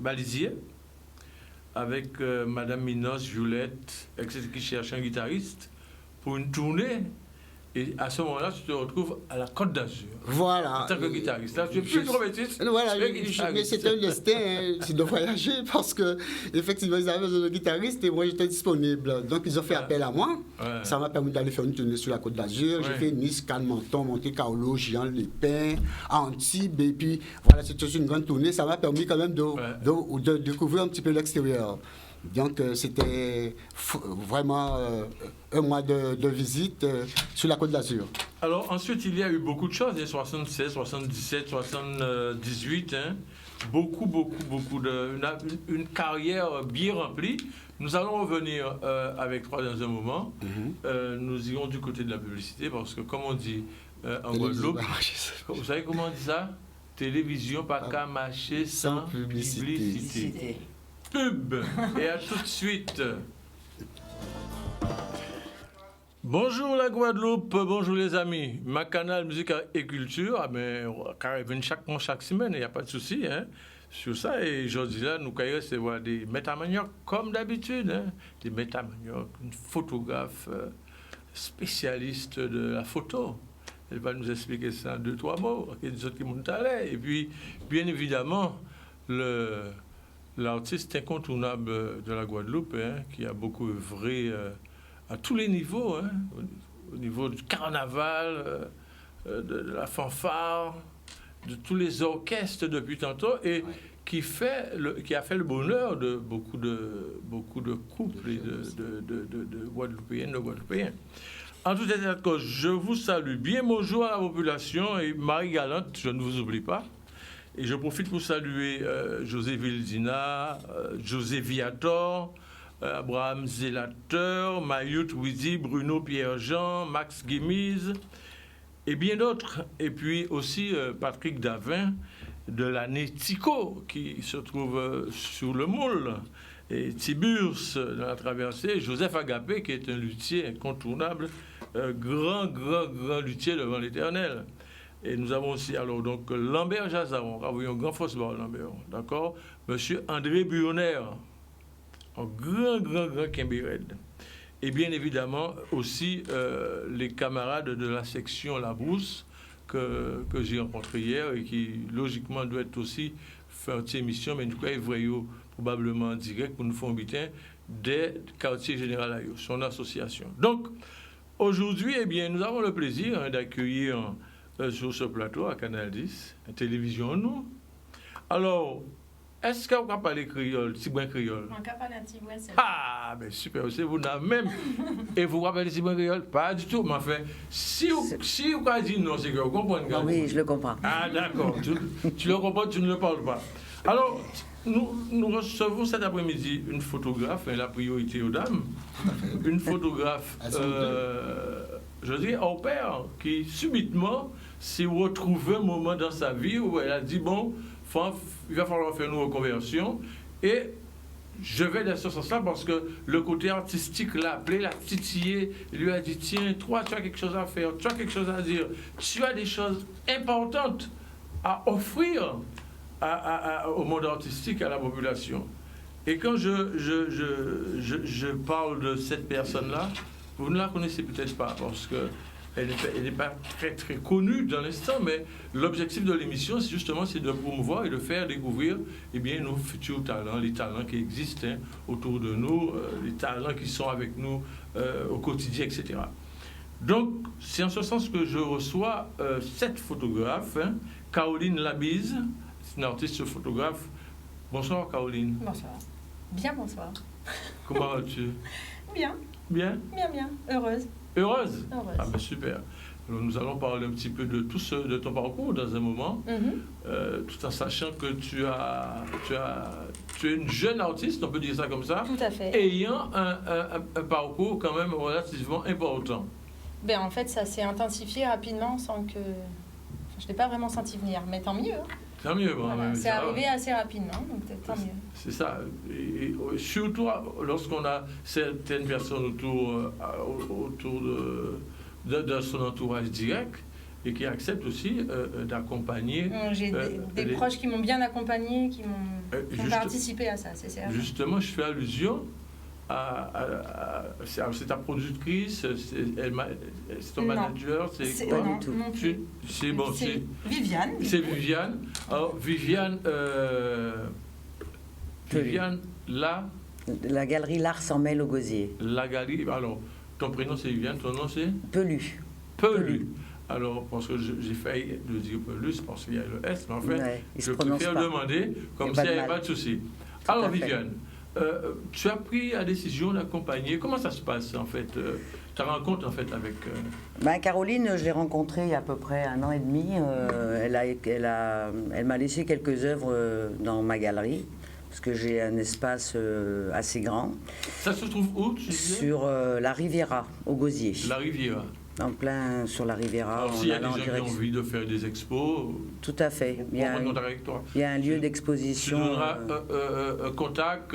avec Madame Minos, Violette, etc., qui cherche un guitariste pour une tournée. Et à ce moment-là, tu te retrouves à la Côte d'Azur. Voilà. En tant que guitariste. Là, tu es plus trompettiste. Voilà, mais c'était un destin de voyager parce que effectivement ils avaient besoin de guitariste et moi j'étais disponible. Donc ils ont fait appel à moi. Ouais. Ça m'a permis d'aller faire une tournée sur la Côte d'Azur. J'ai fait Nice, Cannes, Menton, Monte-Carlo, Giant, Les Pins, Antibes. Et puis voilà, c'était une grande tournée. Ça m'a permis quand même de découvrir un petit peu l'extérieur. Donc, c'était vraiment un mois de visite sur la Côte d'Azur. Alors, ensuite, il y a eu beaucoup de choses, 76, 77, 78, hein. Beaucoup une carrière bien remplie. Nous allons revenir avec toi dans un moment. Nous irons du côté de la publicité parce que, comme on dit en Guadeloupe, vous savez comment on dit ça? Télévision pas qu'à marcher sans publicité. Pub. Et à tout de suite. Bonjour la Guadeloupe, bonjour les amis. Ma canal Musique et Culture, car il vient chaque semaine, il n'y a pas de souci hein, sur ça. Et aujourd'hui là, nous allons recevoir des métamaniacs comme d'habitude, hein, des métamaniacs, une photographe spécialiste de la photo. Elle va nous expliquer ça en 2-3 mots, et des autres qui montent à l'air. Et puis, bien évidemment, l'artiste incontournable de la Guadeloupe, hein, qui a beaucoup œuvré à tous les niveaux, hein, au niveau du carnaval, de la fanfare, de tous les orchestres depuis tantôt, et qui a fait le bonheur de beaucoup de couples et de Guadeloupéennes, de Guadeloupéens. En tout état de cause, je vous salue bien. Bonjour à la population et Marie Galante, je ne vous oublie pas. Et je profite pour saluer José Vildina, José Viator, Abraham Zélateur, Mayout Wizi, Bruno Pierre-Jean, Max Guimiz et bien d'autres. Et puis aussi Patrick Davin de l'année Tico qui se trouve sur le moule. Et Tiburce dans la traversée, Joseph Agapé qui est un luthier incontournable, grand luthier devant l'Éternel. Et nous avons aussi alors donc Lambert Jazaron, un grand Fosbar Lambert, d'accord, Monsieur André Burner, un grand Kimbéred. Et bien évidemment aussi les camarades de la section La Brousse que j'ai rencontré hier et qui logiquement doit être aussi faire une émission, mais nous croyons probablement en direct pour nous faire un bulletin des quartiers généraux à son association. Donc aujourd'hui, eh bien, nous avons le plaisir hein, d'accueillir sur ce plateau à Canal 10, à télévision nous. Alors, est-ce qu'on peut parler créole, Tibouin créole? On peut parler Tibouin, c'est ah, ben super, c'est vous même. Et vous rappelez Tibouin créole? Pas du tout, mais enfin, si vous dites non, c'est que vous comprenez. Ah oui, je le comprends. Ah d'accord, tu le comprends, tu ne le parles pas. Alors, nous recevons cet après-midi une photographe, la priorité aux dames, une photographe, je dis au père, qui subitement s'est retrouvé un moment dans sa vie où elle a dit, bon, il va falloir faire une reconversion, et je vais dans ce sens-là parce que le côté artistique l'a appelé, l'a titillé, il lui a dit, tiens, toi, tu as quelque chose à faire, tu as quelque chose à dire, tu as des choses importantes à offrir au monde artistique, à la population. Et quand je parle de cette personne-là, vous ne la connaissez peut-être pas, parce qu'elle n'est pas très connue dans l'instant, mais l'objectif de l'émission, c'est justement de promouvoir et de faire découvrir eh bien, nos futurs talents, les talents qui existent hein, autour de nous, les talents qui sont avec nous au quotidien, etc. Donc, c'est en ce sens que je reçois cette photographe, hein, Caroline Labise, une artiste photographe. Bonsoir Caroline. Bonsoir. Bien bonsoir. Comment vas-tu? Bien. Bien? Bien. Heureuse. Heureuse? Heureuse. Ah ben super. Alors, nous allons parler un petit peu de de ton parcours dans un moment, tout en sachant que tu es une jeune artiste, on peut dire ça comme ça. Tout à fait. Ayant un parcours quand même relativement important. Ben en fait, ça s'est intensifié rapidement sans que... je ne l'ai pas vraiment senti venir, mais tant mieux. Hein. Tant mieux. Bon, voilà, c'est arrivé assez rapidement, donc tant mieux. C'est ça. Et surtout lorsqu'on a certaines personnes autour de son entourage direct et qui acceptent aussi d'accompagner. J'ai des proches qui m'ont bien accompagné, qui ont participé à ça, c'est certain. Justement, je fais allusion c'est ta productrice, c'est ton manager, c'est quoi? Non plus. C'est bon, c'est Viviane. C'est Viviane. Alors, Viviane, La galerie L'Art s'en mêle au gosier. La galerie, alors, ton prénom c'est Viviane, ton nom c'est? Pelu. Alors, parce que j'ai failli le dire Pelus, parce qu'il y a le S, mais en fait, ouais, je préfère demander, comme s'il n'y avait pas de souci. Alors, Viviane, Tu as pris la décision d'accompagner. Comment ça se passe en fait ta rencontre en fait avec. Ben, Caroline, je l'ai rencontrée il y a à peu près 1 an et demi. Elle m'a laissé quelques œuvres dans ma galerie, parce que j'ai un espace assez grand. Ça se trouve où tu disais? Sur la Riviera, au Gosier. La Riviera. En plein sur la Riviera. Alors s'il y a des gens qui ont envie de faire des expos, tout à fait. on prend contact avec toi. Il y a un lieu Tu d'exposition. donneras un contact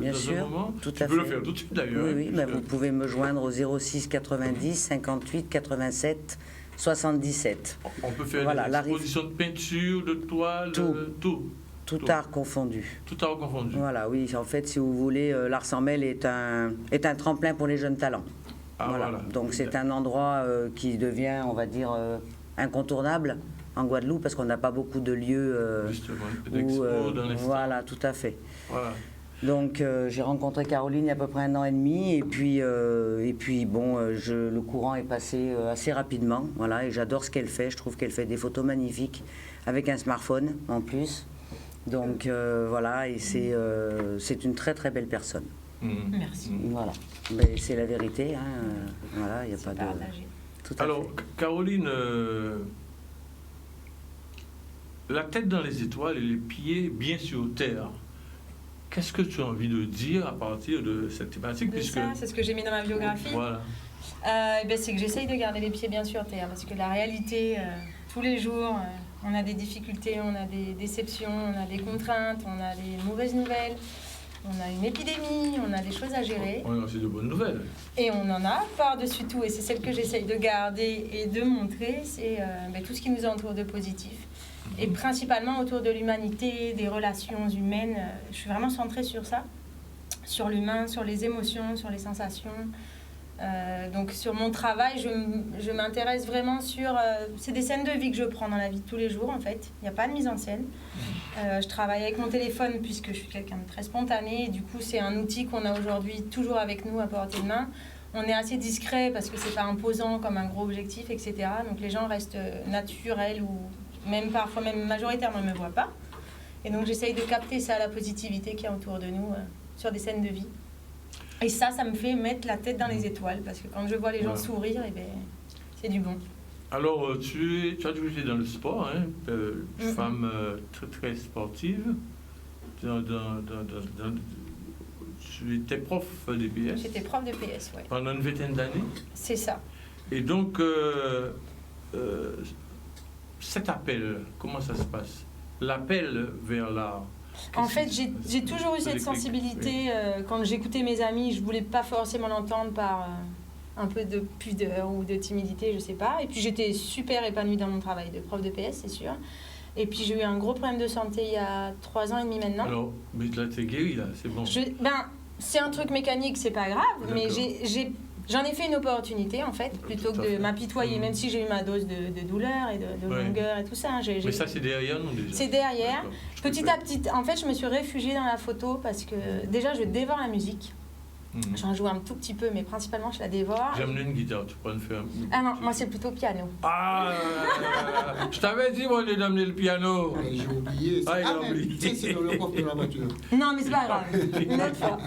bien dans sûr, un moment. tout Tu à peux fait. le faire tout de suite d'ailleurs. Oui, hein, oui, mais vous pouvez me joindre au 06 90 58 87 77. On peut faire Voilà, des expositions de peinture, de toile, Tout. tout. Tout art confondu. Tout art confondu. Voilà, oui, en fait, si vous voulez, l'Ars en Mêle est un tremplin pour les jeunes talents. Ah, Voilà. voilà. Donc c'est un endroit qui devient, on va dire, incontournable en Guadeloupe, parce qu'on n'a pas beaucoup de lieux Justement, où, d'expo dans les voilà, tout à fait. Voilà. Donc j'ai rencontré Caroline il y a à peu près 1 an et demi, et puis bon, le courant est passé assez rapidement, voilà, et j'adore ce qu'elle fait. Je trouve qu'elle fait des photos magnifiques avec un smartphone en plus. Donc voilà, et c'est une très très belle personne. Merci. Voilà, mais c'est la vérité, hein. Voilà, il n'y a pas de. Partagé. Tout à Alors, fait. Caroline, la tête dans les étoiles et les pieds bien sur terre. Qu'est-ce que tu as envie de dire à partir de cette thématique, De ça, c'est ce que j'ai mis dans ma biographie. Voilà. C'est que j'essaye de garder les pieds bien sur terre, parce que la réalité, tous les jours, on a des difficultés, on a des déceptions, on a des contraintes, on a des mauvaises nouvelles, on a une épidémie, on a des choses à gérer. On a aussi de bonnes nouvelles. Et on en a par-dessus tout, et c'est celle que j'essaye de garder et de montrer, c'est tout ce qui nous entoure de positif. Et principalement autour de l'humanité, des relations humaines. Je suis vraiment centrée sur ça, sur l'humain, sur les émotions, sur les sensations. Donc sur mon travail, je m'intéresse vraiment sur... c'est des scènes de vie que je prends dans la vie de tous les jours, en fait. Il n'y a pas de mise en scène. Je travaille avec mon téléphone puisque je suis quelqu'un de très spontané. Et du coup, c'est un outil qu'on a aujourd'hui toujours avec nous à portée de main. On est assez discret parce que c'est pas imposant comme un gros objectif, etc. Donc les gens restent naturels ou même parfois, même majoritairement, ne me voient pas. Et donc j'essaye de capter ça, la positivité qu'il y a autour de nous sur des scènes de vie. Et ça me fait mettre la tête dans les étoiles, parce que quand je vois les gens sourire, eh ben, c'est du bon. Alors, tu as toujours été dans le sport, hein, une femme très, très sportive. Tu étais prof d'EPS. J'étais prof de PS, ouais. Pendant une vingtaine d'années. C'est ça. Et donc, cet appel, comment ça se passe? L'appel vers l'art. En fait, j'ai toujours eu cette sensibilité. Quand j'écoutais mes amis, je voulais pas forcément l'entendre par un peu de pudeur ou de timidité, je sais pas. Et puis j'étais super épanouie dans mon travail de prof de PS, c'est sûr. Et puis j'ai eu un gros problème de santé il y a 3 ans et demi maintenant. Alors, mais là, t'es guéri, là, c'est bon. C'est un truc mécanique, c'est pas grave, mais j'en ai fait une opportunité, en fait, plutôt que de m'apitoyer, même si j'ai eu ma dose de douleur et de longueur et tout ça. Hein, mais ça, c'est derrière nous, déjà. C'est derrière. Petit à petit, en fait, je me suis réfugiée dans la photo parce que, déjà, je dévore la musique. J'en joue un tout petit peu, mais principalement, je la dévore. J'ai amené une guitare, tu pourrais me faire... Ah non, moi, c'est plutôt piano. Ah, je t'avais dit, moi, d'amener le piano. J'ai oublié. Ah, il a oublié. C'est le coffre de la voiture. Non, mais c'est pas grave. Une autre fois.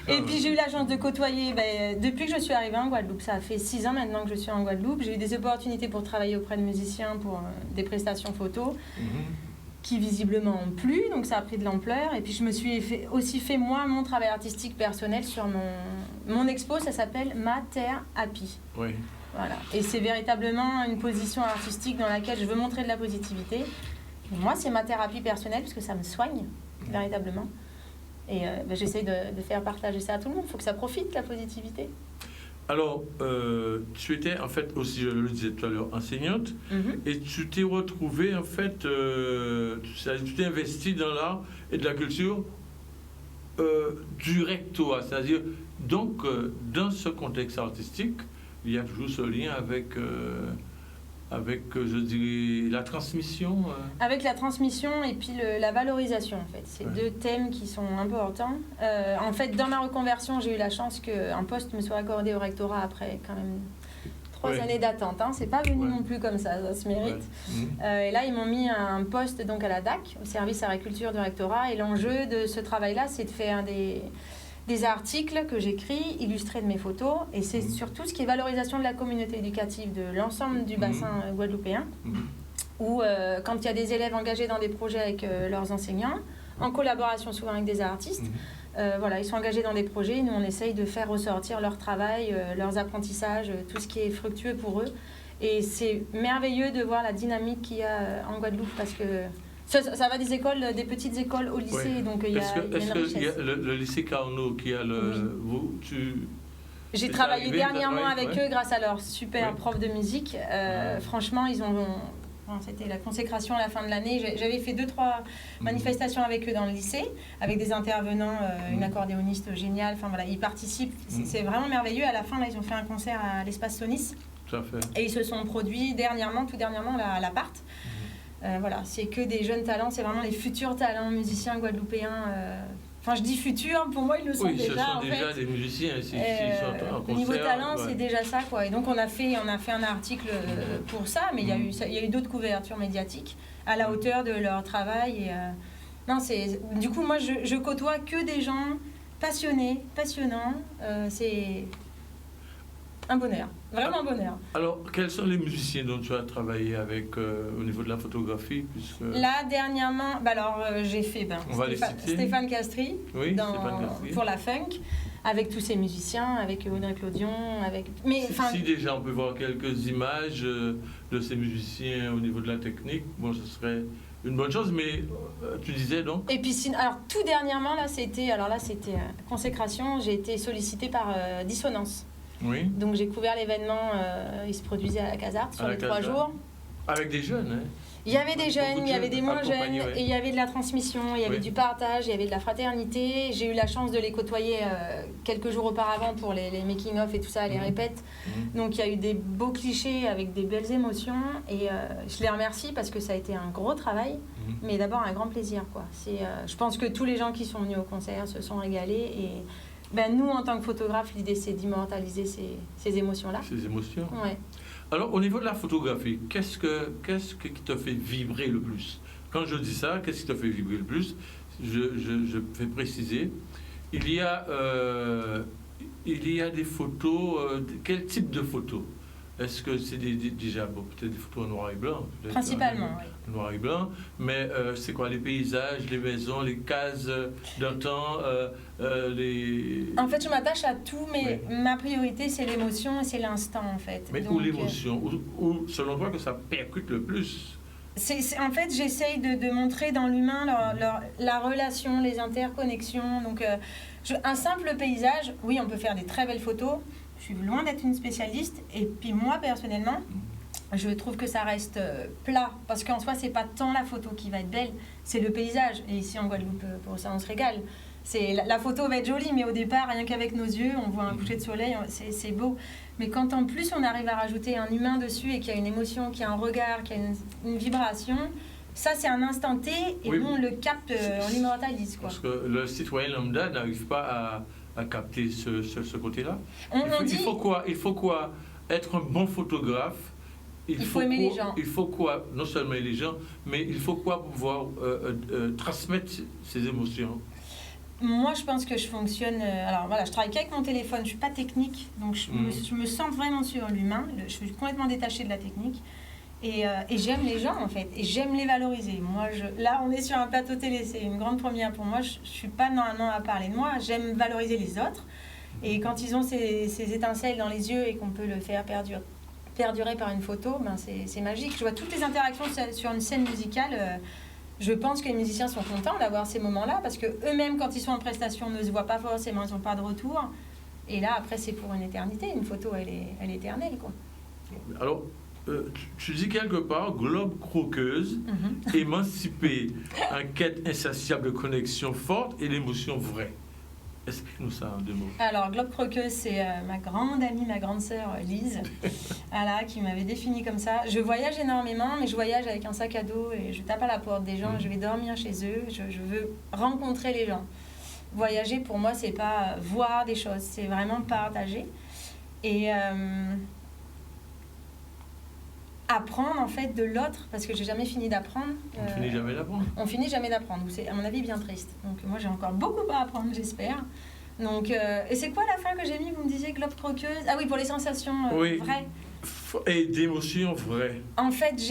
Et puis j'ai eu la chance de côtoyer, depuis que je suis arrivée en Guadeloupe, ça fait 6 ans maintenant que je suis en Guadeloupe, j'ai eu des opportunités pour travailler auprès de musiciens pour des prestations photos qui visiblement ont plu, donc ça a pris de l'ampleur. Et puis je me suis aussi fait moi mon travail artistique personnel sur mon expo, ça s'appelle Ma Terre Happy. Oui. Voilà. Et c'est véritablement une position artistique dans laquelle je veux montrer de la positivité. Et moi, c'est ma thérapie personnelle parce que ça me soigne véritablement. Et j'essaie de faire partager ça à tout le monde. Il faut que ça profite, la positivité. Alors, tu étais en fait aussi, je le disais tout à l'heure, enseignante, et tu t'es retrouvée en fait, tu t'es investie dans l'art et de la culture du rectorat, c'est-à-dire, donc, dans ce contexte artistique, il y a toujours ce lien avec je dirais, la transmission. Avec la transmission et puis la valorisation, en fait. C'est deux thèmes qui sont importants. En fait, dans ma reconversion, j'ai eu la chance qu'un poste me soit accordé au rectorat après quand même 3 années d'attente. Hein. C'est pas venu non plus comme ça se mérite. Et là, ils m'ont mis un poste donc à la DAC, au service agriculture du rectorat. Et l'enjeu de ce travail-là, c'est de faire des articles que j'écris, illustrés de mes photos, et c'est surtout ce qui est valorisation de la communauté éducative de l'ensemble du bassin guadeloupéen, où quand il y a des élèves engagés dans des projets avec leurs enseignants, en collaboration souvent avec des artistes, voilà, ils sont engagés dans des projets, nous on essaye de faire ressortir leur travail, leurs apprentissages, tout ce qui est fructueux pour eux, et c'est merveilleux de voir la dynamique qu'il y a en Guadeloupe, parce que ça va des écoles, des petites écoles au lycée, donc il y a une richesse. Est-ce qu'il y a le lycée Carnot qui a le... J'ai travaillé dernièrement avec eux grâce à leur super prof de musique. Franchement, ils ont... C'était la consécration à la fin de l'année. J'avais fait 2-3 manifestations avec eux dans le lycée, avec des intervenants, une accordéoniste géniale. Enfin voilà, ils participent. C'est vraiment merveilleux. À la fin, là, ils ont fait un concert à l'espace Sonis. Tout à fait. Et ils se sont produits tout dernièrement à l'appart. Voilà, c'est que des jeunes talents, c'est vraiment les futurs talents musiciens guadeloupéens. Enfin, je dis futurs, pour moi, ils le sont déjà. Ce sont déjà des musiciens. S'ils sont en concert, niveau talent, c'est déjà ça, quoi. Et donc, on a fait un article pour ça, mais il y a eu d'autres couvertures médiatiques à la hauteur de leur travail. Et, non, du coup, moi, je côtoie que des gens passionnés, passionnants. C'est un bonheur, vraiment un bonheur. Alors, quels sont les musiciens dont tu as travaillé avec au niveau de la photographie puisque... Là, dernièrement, j'ai fait Stéphane Castry, pour la funk, avec tous ces musiciens, avec Audrey Clodion, avec... Si déjà on peut voir quelques images de ces musiciens au niveau de la technique, bon, ce serait une bonne chose, mais tu disais donc... Et puis, alors, tout dernièrement, c'était consécration, j'ai été sollicitée par Dissonance. Oui. Donc j'ai couvert l'événement, il se produisait à la Casarte sur les 3 jours. Avec des jeunes, hein. Il y avait des jeunes, il y avait des moins jeunes, et il y avait de la transmission, il y avait du partage, il y avait de la fraternité. J'ai eu la chance de les côtoyer quelques jours auparavant pour les making-of et tout ça, les répètes. Donc il y a eu des beaux clichés avec des belles émotions, et je les remercie parce que ça a été un gros travail, mais d'abord un grand plaisir, quoi. Je pense que tous les gens qui sont venus au concert se sont régalés, et... nous, en tant que photographe, l'idée, c'est d'immortaliser ces émotions-là. Ces émotions. Ouais. Alors, au niveau de la photographie, qu'est-ce qui te fait vibrer le plus? Quand je dis ça, qu'est-ce qui te fait vibrer le plus? Je vais préciser. Il y a des photos. Quel type de photos? Est-ce que c'est déjà peut-être des photos en noir et blanc? Principalement, oui. Noir et blanc, mais c'est quoi, les paysages, les maisons, les cases d'un temps, En fait, je m'attache à tout, mais ma priorité, c'est l'émotion et c'est l'instant, en fait. Mais où l'émotion, où selon toi que ça percute le plus? En fait, j'essaye de montrer dans l'humain la relation, les interconnexions. Donc, un simple paysage, oui, on peut faire des très belles photos. Je suis loin d'être une spécialiste. Et puis moi, personnellement, je trouve que ça reste plat. Parce qu'en soi, c'est pas tant la photo qui va être belle, c'est le paysage. Et ici, en Guadeloupe, pour ça, on se régale. La photo va être jolie, mais au départ, rien qu'avec nos yeux, on voit un coucher de soleil, c'est beau. Mais quand en plus, on arrive à rajouter un humain dessus et qu'il y a une émotion, qu'il y a un regard, qu'il y a une vibration... Ça, c'est un instant T, et nous, on le capte, on l'immortalise, quoi. Parce que le citoyen lambda n'arrive pas à capter ce côté-là. Il faut quoi? Être un bon photographe. Il faut aimer les gens. Il faut quoi? Non seulement aimer les gens, mais il faut quoi pour pouvoir transmettre ces émotions? Moi, je pense que je fonctionne... alors voilà, je travaille qu'avec mon téléphone, je ne suis pas technique, donc je me sens vraiment sur l'humain. Je suis complètement détachée de la technique. Et j'aime les gens, en fait, et j'aime les valoriser. Moi, là, on est sur un plateau télé, c'est une grande première pour moi. Je ne suis pas normalement à parler de moi, j'aime valoriser les autres. Et quand ils ont ces étincelles dans les yeux et qu'on peut le faire perdurer par une photo, c'est magique. Je vois toutes les interactions sur une scène musicale. Je pense que les musiciens sont contents d'avoir ces moments-là, parce qu'eux-mêmes, quand ils sont en prestation, ne se voient pas forcément, ils n'ont pas de retour. Et là, après, c'est pour une éternité. Une photo, elle est éternelle, quoi. Alors... tu dis quelque part, globe croqueuse, émancipée, en quête insatiable de connexion forte et d'émotion vraie. Explique-nous ça en 2 mots. Alors, Globe Croqueuse, c'est ma grande amie, ma grande sœur Lise, voilà, qui m'avait définie comme ça. Je voyage énormément, mais je voyage avec un sac à dos et je tape à la porte des gens, je vais dormir chez eux, je veux rencontrer les gens. Voyager, pour moi, c'est pas voir des choses, c'est vraiment partager. Et apprendre, en fait, de l'autre, parce que j'ai jamais fini d'apprendre. On ne finit jamais d'apprendre. On finit jamais d'apprendre. C'est, à mon avis, bien triste. Donc, moi, j'ai encore beaucoup à apprendre, j'espère. Donc, et c'est quoi la fin que j'ai mis? Vous me disiez Globe Croqueuse. Ah oui, pour les sensations Oui. vraies. Et d'émotions vraies. En fait,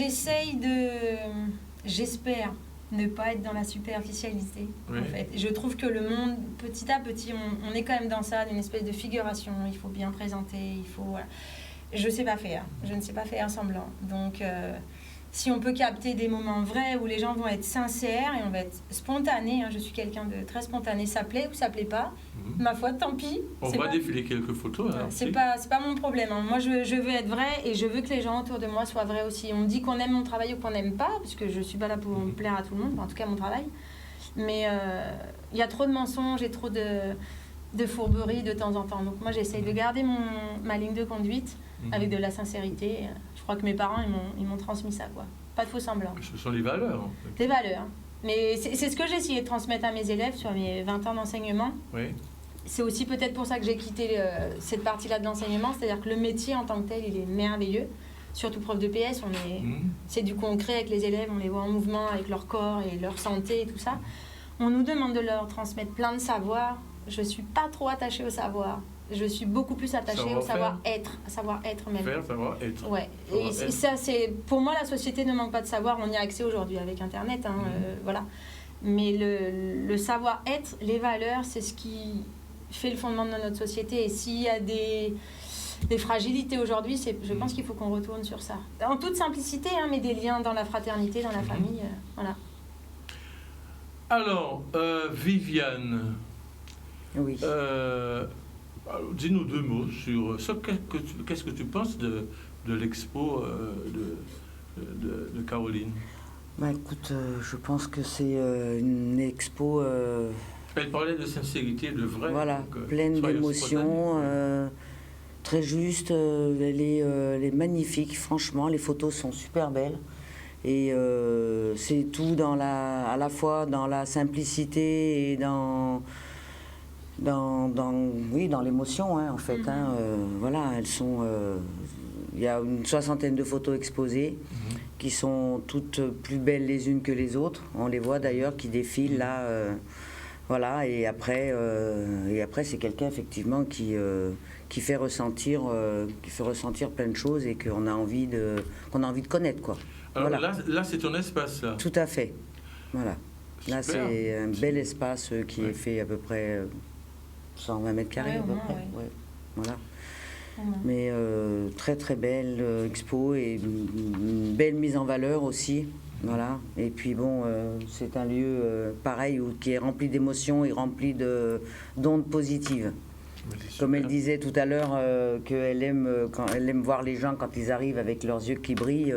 j'espère ne pas être dans la superficialité. Oui. En fait, je trouve que le monde, petit à petit, on est quand même dans ça, d'une espèce de figuration. Il faut bien présenter, il faut. Voilà. Je sais pas faire. Je ne sais pas faire semblant. Donc, si on peut capter des moments vrais où les gens vont être sincères et on va être spontané, hein, je suis quelqu'un de très spontané, ça plaît ou ça plaît pas, ma foi, tant pis. On C'est va pas- défiler quelques photos. Ouais, alors, c'est si. pas mon problème. Hein. Moi, je veux être vraie et je veux que les gens autour de moi soient vrais aussi. On me dit qu'on aime mon travail ou qu'on n'aime pas, parce que je suis pas là pour plaire à tout le monde, en tout cas mon travail. Mais il y a trop de mensonges et trop de fourberies de temps en temps. Donc moi, j'essaye de garder ma ligne de conduite avec de la sincérité. Je crois que mes parents, ils m'ont transmis ça, quoi. Pas de faux semblants. Ce sont les valeurs. En fait. Des valeurs. Mais c'est ce que j'ai essayé de transmettre à mes élèves sur mes 20 ans d'enseignement. Oui. C'est aussi peut-être pour ça que j'ai quitté cette partie-là de l'enseignement, c'est-à-dire que le métier en tant que tel, il est merveilleux. Surtout prof de PS, c'est du concret avec les élèves, on les voit en mouvement avec leur corps et leur santé et tout ça. On nous demande de leur transmettre plein de savoirs. Je ne suis pas trop attachée au savoir. Je suis beaucoup plus attachée au savoir-être, à savoir-être même. Faire, savoir être. Ouais. Savoir Et être. ça, c'est pour moi, la société ne manque pas de savoir. On y a accès aujourd'hui avec Internet, hein, voilà. Mais le savoir-être, les valeurs, c'est ce qui fait le fondement de notre société. Et s'il y a des fragilités aujourd'hui, je pense qu'il faut qu'on retourne sur ça. En toute simplicité, hein, mais des liens dans la fraternité, dans la famille, voilà. Alors, Viviane, Oui. alors, dis-nous 2 mots sur ce qu'est-ce que tu penses de l'expo de Caroline. Bah, écoute, je pense que c'est une expo Elle parlait de sincérité, de vrai. voilà, donc, pleine soyons d'émotions, spontanés. très juste. Elle est magnifique, franchement. Les photos sont super belles. Et c'est tout à la fois dans la simplicité et dans l'émotion, hein, en fait. Hein, voilà, elles sont. Il y a une 60aine de photos exposées qui sont toutes plus belles les unes que les autres. On les voit d'ailleurs qui défilent là. Voilà, et après c'est quelqu'un effectivement qui fait ressentir plein de choses et qu'on a envie de connaître, quoi. Alors Voilà. là c'est ton espace, là. Tout à fait. Voilà. Là, Super. c'est un bel espace qui est fait à peu près 120 mètres carrés, Ouais, à au peu moins, près. ouais. Ouais. Voilà. Au moins. Mais très très belle expo et une belle mise en valeur aussi. Voilà. Et puis bon, c'est un lieu pareil qui est rempli d'émotions et rempli d'ondes positives. Mais c'est Comme elle super. disait tout à l'heure qu'elle aime quand elle aime voir les gens quand ils arrivent avec leurs yeux qui brillent,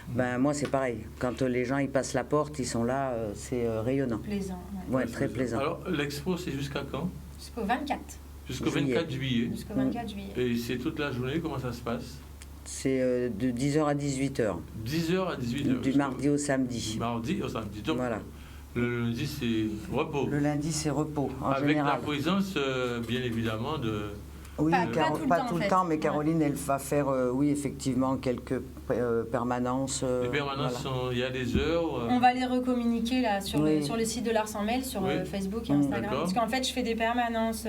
ben moi c'est pareil. Quand les gens ils passent la porte, ils sont là, c'est rayonnant. Plaisant. Ouais, c'est très ça. plaisant. Alors l'expo c'est jusqu'à quand? Jusqu'au 24. Jusqu'au Juillet. 24 juillet. Jusqu'au 24 juillet. Et c'est toute la journée, comment ça se passe? C'est de 10h à 18h, 10h à 18h. du mardi au samedi. Du mardi au samedi. Donc, Voilà. le lundi, c'est repos. Le lundi, c'est repos, en Avec général. la présence, bien évidemment, de... Oui, Pas tout le temps, en fait. mais Caroline, elle va faire, oui, effectivement, quelques permanences. Les permanences, voilà. il y a des heures... On va les recommuniquer là sur, Oui. sur le site de l'Ars en Mail, sur Oui. Facebook et Mm. Instagram. D'accord. Parce qu'en fait, je fais des permanences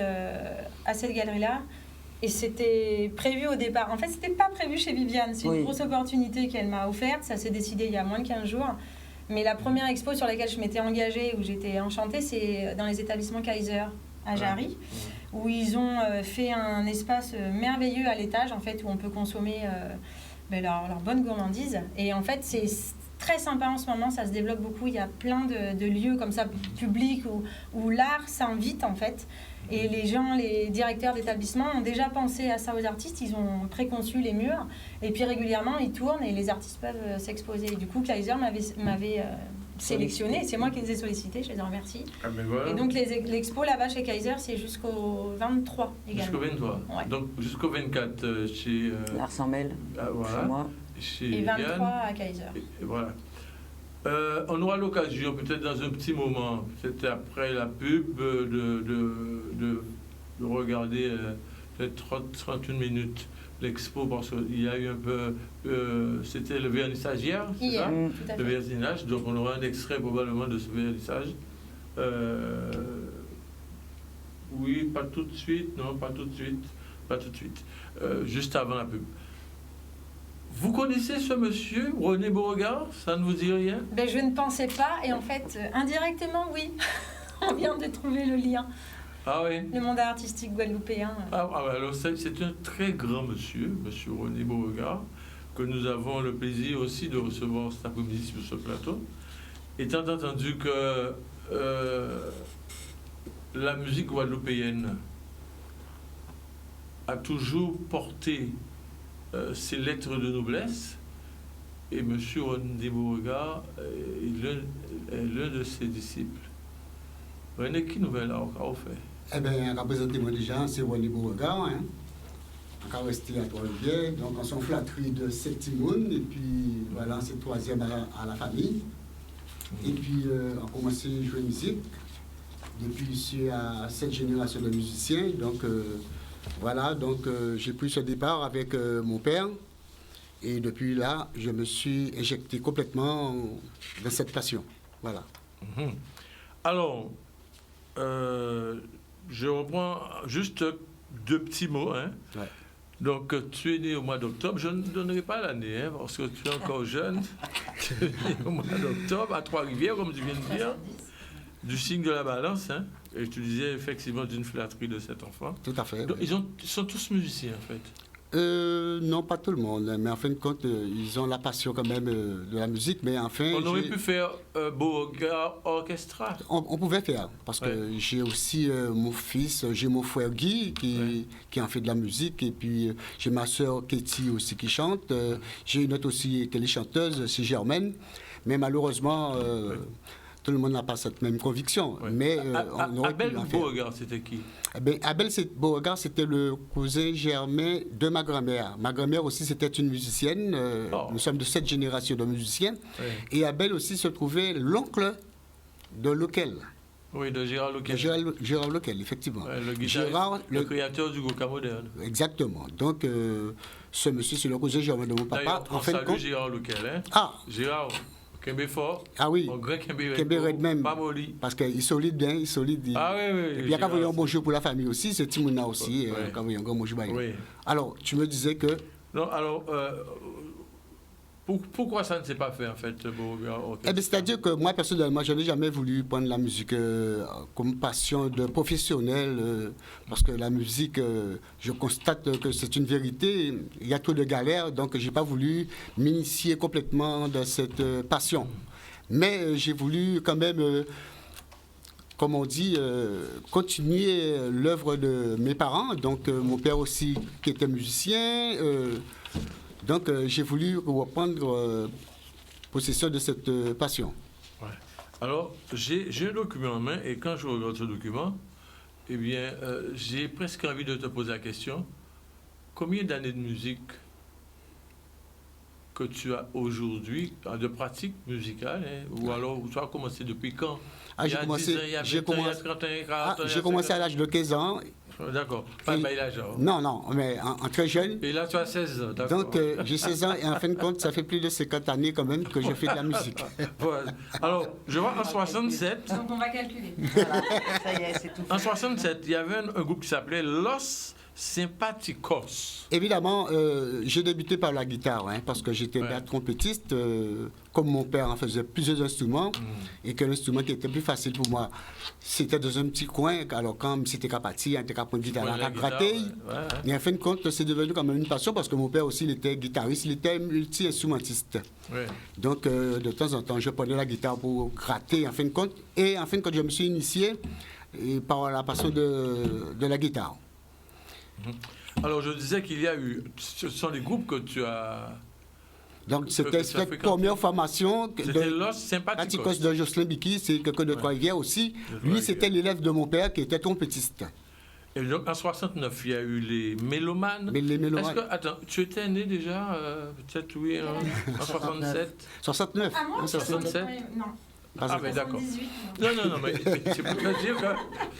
à cette galerie-là. Et c'était prévu au départ. En fait, c'était pas prévu chez Viviane. C'est Oui. une grosse opportunité qu'elle m'a offerte. Ça s'est décidé il y a moins de 15 jours. Mais la première expo sur laquelle je m'étais engagée, où j'étais enchantée, c'est dans les établissements Kaiser à Jarry, où ils ont fait un espace merveilleux à l'étage, en fait, où on peut consommer leur bonne gourmandise. Et en fait, c'est très sympa en ce moment, ça se développe beaucoup. Il y a plein de lieux comme ça, publics, où l'art s'invite, en fait. Et les gens, les directeurs d'établissements ont déjà pensé à ça aux artistes, ils ont préconçu les murs, et puis régulièrement ils tournent et les artistes peuvent s'exposer. Et du coup, Kaiser m'avait sélectionnés. C'est moi qui les ai sollicités, je les en remercie. Ah, mais voilà. Et donc l'expo là-bas chez Kaiser, c'est jusqu'au 23 également. Jusqu'au 23. Ouais. Donc jusqu'au 24 chez. Lars en Mêle, voilà. chez moi. Chez Et 23 Yann. à Kaiser. Et voilà. On aura l'occasion, peut-être dans un petit moment, peut-être après la pub, de regarder peut-être 31 minutes l'expo, parce qu'il y a eu un peu. C'était le vernissage hier, c'est Hier, ça? tout à Le fait. vernissage, donc on aura un extrait probablement de ce vernissage. Oui, pas tout de suite, non, pas tout de suite, pas tout de suite. Juste avant la pub. Vous connaissez ce monsieur, René Beauregard? Ça ne vous dit rien? Ben, je ne pensais pas, et en fait, indirectement, oui. On vient de trouver le lien. Ah oui? Le monde artistique guadeloupéen. Alors c'est un très grand monsieur, monsieur René Beauregard, que nous avons le plaisir aussi de recevoir cet après-midi sur ce plateau. Étant entendu que la musique guadeloupéenne a toujours porté ses lettres de noblesse, et M. René Beauregard est l'un de ses disciples. René, qui nouvelle a fait? Eh bien, représenté-moi déjà, c'est René Beauregard. Hein. On a resté à Trois-Rivières, donc on s'en flatterie de 7 timounes, et puis voilà, c'est 3e à la famille. Et puis, on a commencé à jouer musique. Depuis, je suis à 7 générations de musiciens, donc voilà, donc j'ai pris ce départ avec mon père. Et depuis là, je me suis injecté complètement dans cette passion. Voilà. Mhm. Alors, je reprends juste 2 petits mots. Hein. Ouais. Donc, tu es né au mois d'octobre. Je ne donnerai pas l'année, hein, parce que tu es encore jeune. Tu es né au mois d'octobre, à Trois-Rivières, comme tu viens de dire, du signe de la balance. Hein, et tu disais effectivement d'une flatterie de cet enfant. Tout à fait. Donc, ils sont tous musiciens, en fait. Non, pas tout le monde, mais en fin de compte, ils ont la passion quand même de la musique, mais enfin... On aurait pu faire Beauregard Orchestra. On pouvait faire, parce que j'ai aussi mon fils, j'ai mon frère Guy qui en fait de la musique, et puis j'ai ma soeur Katie aussi qui chante, j'ai une autre aussi qui est chanteuse, c'est Germaine, mais malheureusement, tout le monde n'a pas cette même conviction. Ouais. Mais on aurait Abel pu en faire. Beauregard, c'était qui? Eh bien, Abel Beauregard, c'était le cousin germain de ma grand-mère. Ma grand-mère aussi, c'était une musicienne. Nous sommes de 7 générations de musiciens. Ouais. Et Abel aussi se trouvait l'oncle de Loquel. Oui, de Gérard Loquel. Gérard Loquel, effectivement. Ouais, le guitariste, Gérard, le créateur du Goka moderne. Exactement. Donc, ce monsieur, c'est le cousin germain de mon papa. D'ailleurs, on En fin de salue compte... Gérard Loquel. Hein? Ah, Gérard, Kembe fort. ah oui, En grec, Kembe Red même. Pas molli. Parce qu'il est solide bien, il est solide. Ah oui, oui. Et puis, il y a quand un bonjour pour la famille aussi, c'est Timouna aussi, Ouais. quand il y a un grand bonjour. Oui. Alors, tu me disais que... Non, alors, pourquoi ça ne s'est pas fait, en fait, Beauregard Orchestra? Eh bien, c'est-à-dire que moi, personnellement, je n'ai jamais voulu prendre la musique comme passion de professionnel, parce que la musique, je constate que c'est une vérité, il y a trop de galères, donc je n'ai pas voulu m'initier complètement dans cette passion. Mais j'ai voulu quand même, comme on dit, continuer l'œuvre de mes parents, donc mon père aussi qui était musicien. Donc, j'ai voulu reprendre possession de cette passion. Ouais. Alors, j'ai un document en main, et quand je regarde ce document, eh bien, j'ai presque envie de te poser la question, combien d'années de musique que tu as aujourd'hui, de pratique musicale, hein, ou alors tu as commencé depuis quand? Ah, Il y a 10 ans, il y a 20 ans, il y a 30 ans, il y a 40 ans, il y a j'ai commencé 50 à ans. l'âge de 15 ans. D'accord, pas de bailage. Non, non, mais en très jeune. Et là, tu as 16 ans, d'accord. Donc, j'ai 16 ans et en fin de compte, ça fait plus de 50 années quand même que je fais de la musique. Voilà. Alors, je vois en 67, Donc on va calculer. Voilà, ça y est, c'est tout. en 67, il y avait un groupe qui s'appelait Los Sympaticos. Évidemment, j'ai débuté par la guitare, hein, parce que j'étais bien trompettiste, comme mon père en faisait plusieurs instruments, et que l'instrument qui était plus facile pour moi, c'était dans un petit coin, alors quand c'était qu'à partir, on était qu'à prendre guitare, Ouais, la à guitare, gratter. ouais. Et en fin de compte, c'est devenu quand même une passion, parce que mon père aussi, il était guitariste, il était multi-instrumentiste. Ouais. Donc, de temps en temps, je prenais la guitare pour gratter, en fin de compte, et en fin de compte, je me suis initié par la passion de la guitare. Alors, je disais qu'il y a eu... Ce sont les groupes que tu as Donc, c'était cette première formation C'était Los Sympathicos de Jocelyn Biki, c'est quelqu'un de Trois-Rivières aussi. Lui, c'était l'élève de mon père qui était trompettiste. Et donc, en 69, il y a eu les Mélomanes. Les Mélomanes. Est-ce que, attends, tu étais né déjà, peut-être, oui, en 67 69. Ah, moi, 67 non. Ah, mais d'accord. 78, Non, mais c'est pour te dire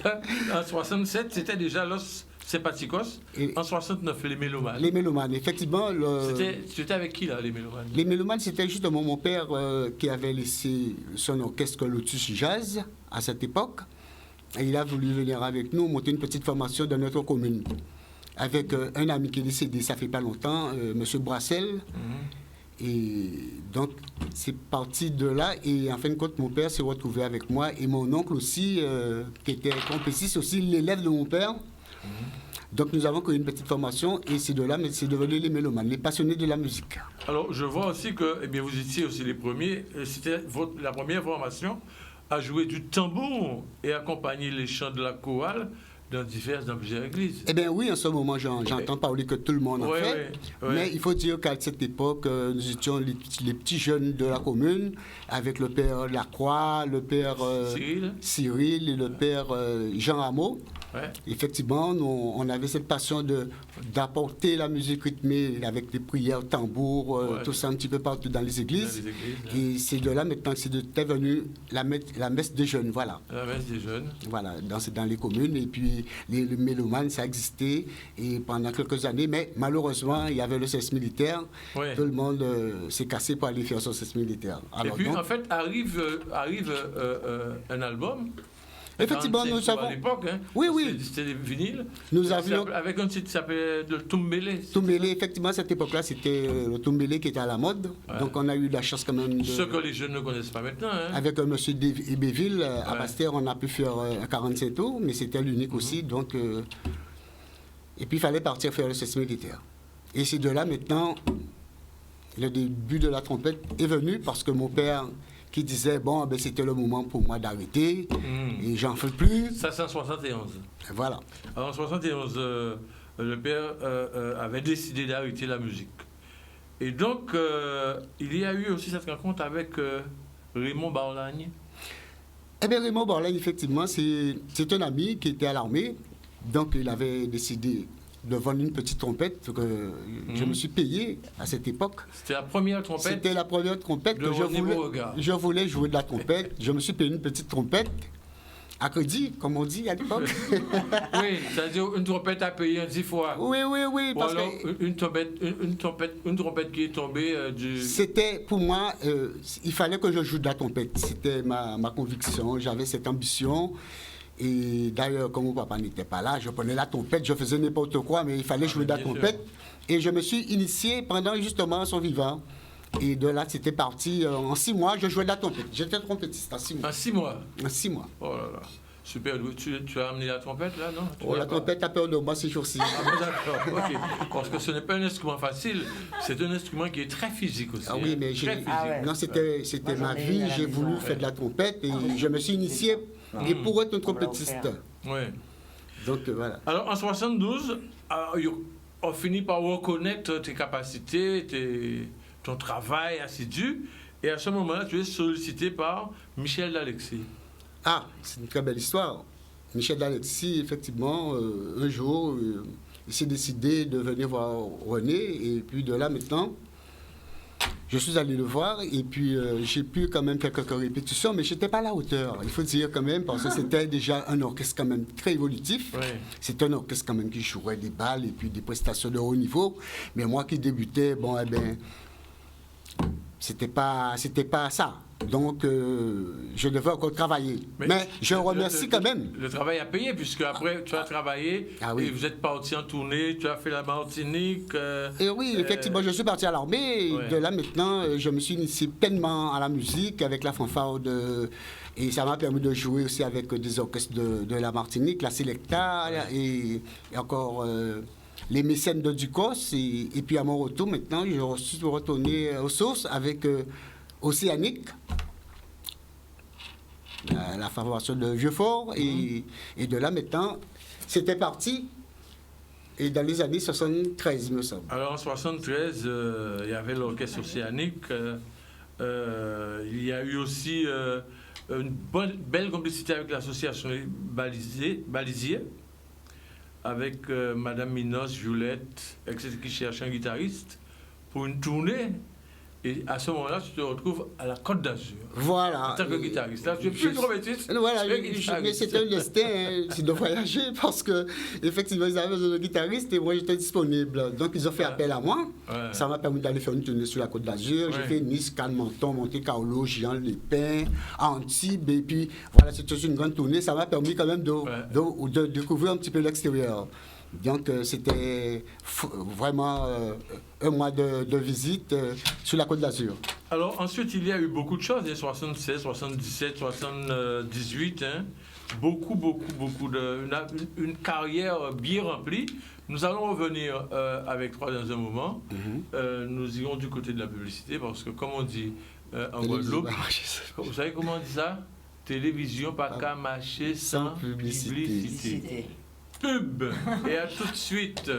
qu'en 67, c'était déjà Los Sympathicos. En 69, les Mélomanes. Les Mélomanes, effectivement. Tu étais avec qui, là, les Mélomanes? Les Mélomanes, c'était justement mon père qui avait laissé son orchestre Lotus Jazz à cette époque. Et il a voulu venir avec nous monter une petite formation dans notre commune. Avec un ami qui est décédé, ça fait pas longtemps, M. Brassel. Et donc, c'est parti de là. Et en fin de compte, mon père s'est retrouvé avec moi. Et mon oncle aussi, qui était trompettiste, aussi l'élève de mon père. Donc, nous avons créé une petite formation. Et c'est de là, mais c'est devenu les mélomanes, les passionnés de la musique. Alors, je vois aussi que eh bien, vous étiez aussi les premiers. C'était la première formation à jouer du tambour et accompagner les chants de la chorale dans plusieurs églises. Eh bien oui, en ce moment, j'entends parler que tout le monde en fait. Mais il faut dire qu'à cette époque, nous étions les petits jeunes de la commune, avec le père Lacroix, le père Cyril et le père Jean Rameau. Effectivement, on avait cette passion d'apporter la musique rythmée avec des prières, tambours, tout ça un petit peu partout dans les églises. Et c'est de là maintenant que c'est devenu la messe des jeunes, voilà. La messe des jeunes. Voilà, dans les communes. Et puis les mélomanes, ça existait et pendant quelques années, mais malheureusement, il y avait le service militaire. Tout le monde s'est cassé pour aller faire son service militaire. Alors, et puis, donc, en fait, arrive un album. Effectivement, nous avons. À l'époque, hein, oui. C'était des vinyles. Nous avions. Avec un titre qui s'appelait le Tumbélé. Tumbélé, effectivement, à cette époque-là, c'était le Tumbélé qui était à la mode. Donc, on a eu la chance quand même. Ce que les jeunes ne connaissent pas maintenant. Hein. Avec M. Ebéville, à Bastère, on a pu faire 45 tours, mais c'était l'unique aussi. Donc, et puis, il fallait partir faire le service militaire. Et c'est de là, maintenant, le début de la trompette est venu parce que mon père. Qui disait, bon, ben, c'était le moment pour moi d'arrêter, et j'en fais plus. Ça, c'est en 71. Voilà. Alors, en 71, le père avait décidé d'arrêter la musique. Et donc, il y a eu aussi cette rencontre avec Raymond Barlagne. Eh bien, Raymond Barlagne, effectivement, c'est un ami qui était à l'armée. Donc, il avait décidé de vendre une petite trompette que je me suis payé à cette époque. C'était la première trompette? C'était la première trompette que je voulais jouer de la trompette. Je me suis payé une petite trompette à crédit, comme on dit à l'époque. Oui, c'est-à-dire une trompette à payer 10 fois. Oui. Ou alors une trompette qui est tombée du... C'était, pour moi, il fallait que je joue de la trompette. C'était ma conviction, j'avais cette ambition. Et d'ailleurs, comme mon papa n'était pas là, je prenais la trompette, je faisais n'importe quoi, mais il fallait jouer de la trompette. Et je me suis initié pendant justement son vivant. Et de là, c'était parti. En 6 mois, je jouais de la trompette. J'étais trompettiste en 6 mois. En 6 mois? En 6 mois. Oh là là. Super. Tu as amené la trompette, là, non? La trompette a peur de moi ces jours-ci. D'accord, ok. Parce que ce n'est pas un instrument facile, c'est un instrument qui est très physique aussi. Ah oui, mais non, c'était ma vie. J'ai voulu faire de la trompette et je me suis initié et pour être un trompettiste. Oui. Donc, voilà. Alors, en 72, on finit par reconnaître tes capacités, ton travail assidu. Et à ce moment-là, tu es sollicité par Michel d'Alexis. Ah, c'est une très belle histoire. Michel d'Alexis, effectivement, un jour, il s'est décidé de venir voir René. Et puis de là, maintenant, je suis allé le voir. Et puis, j'ai pu quand même faire quelques répétitions, mais je n'étais pas à la hauteur. Il faut dire quand même, parce que c'était déjà un orchestre quand même très évolutif. Oui. C'est un orchestre quand même qui jouait des balles et puis des prestations de haut niveau. Mais moi qui débutais, bon, eh bien, c'était pas ça. Donc, je devais encore travailler. Mais je remercie quand même. Le travail a payé, puisque après, tu as travaillé, et vous êtes parti en tournée, tu as fait la Martinique. Et oui, effectivement, je suis parti à l'armée. Et de là, maintenant, je me suis initié pleinement à la musique avec la fanfare et ça m'a permis de jouer aussi avec des orchestres de la Martinique, la Selecta, et encore les mécènes de Ducos. Et puis à mon retour, maintenant, je suis retourné aux sources avec Océanique, la formation de Vieux-Fort, et de là maintenant, c'était parti Et dans les années 73, il me semble. Alors en 73, il y avait l'orchestre océanique. Il y a eu aussi une belle complicité avec l'association Balisier, avec Madame Minos, Violette, etc., qui cherchait un guitariste pour une tournée. Et à ce moment-là, tu te retrouves à la Côte d'Azur. Voilà. En tant que guitariste. Là, tu es plus trompettiste. Voilà, tu es guitariste. mais c'était un destin hein, de voyager parce que effectivement ils avaient besoin de guitariste et moi j'étais disponible. Donc ils ont fait appel à moi. Ouais. Ça m'a permis d'aller faire une tournée sur la Côte d'Azur. J'ai fait Nice, Cannes, Menton, Monte Carlo, Giant-les-Pins, Antibes. Et puis voilà, c'était une grande tournée. Ça m'a permis quand même de découvrir un petit peu l'extérieur. Donc c'était vraiment un mois de visite sur la Côte d'Azur. Alors ensuite, il y a eu beaucoup de choses, 76, 77, 78, hein. Beaucoup une carrière bien remplie. Nous allons revenir avec toi dans un moment. Nous irons du côté de la publicité parce que, comme on dit en Guadeloupe, vous savez comment on dit ça? Télévision pas qu'à marcher sans publicité. Pub. Et à tout de suite.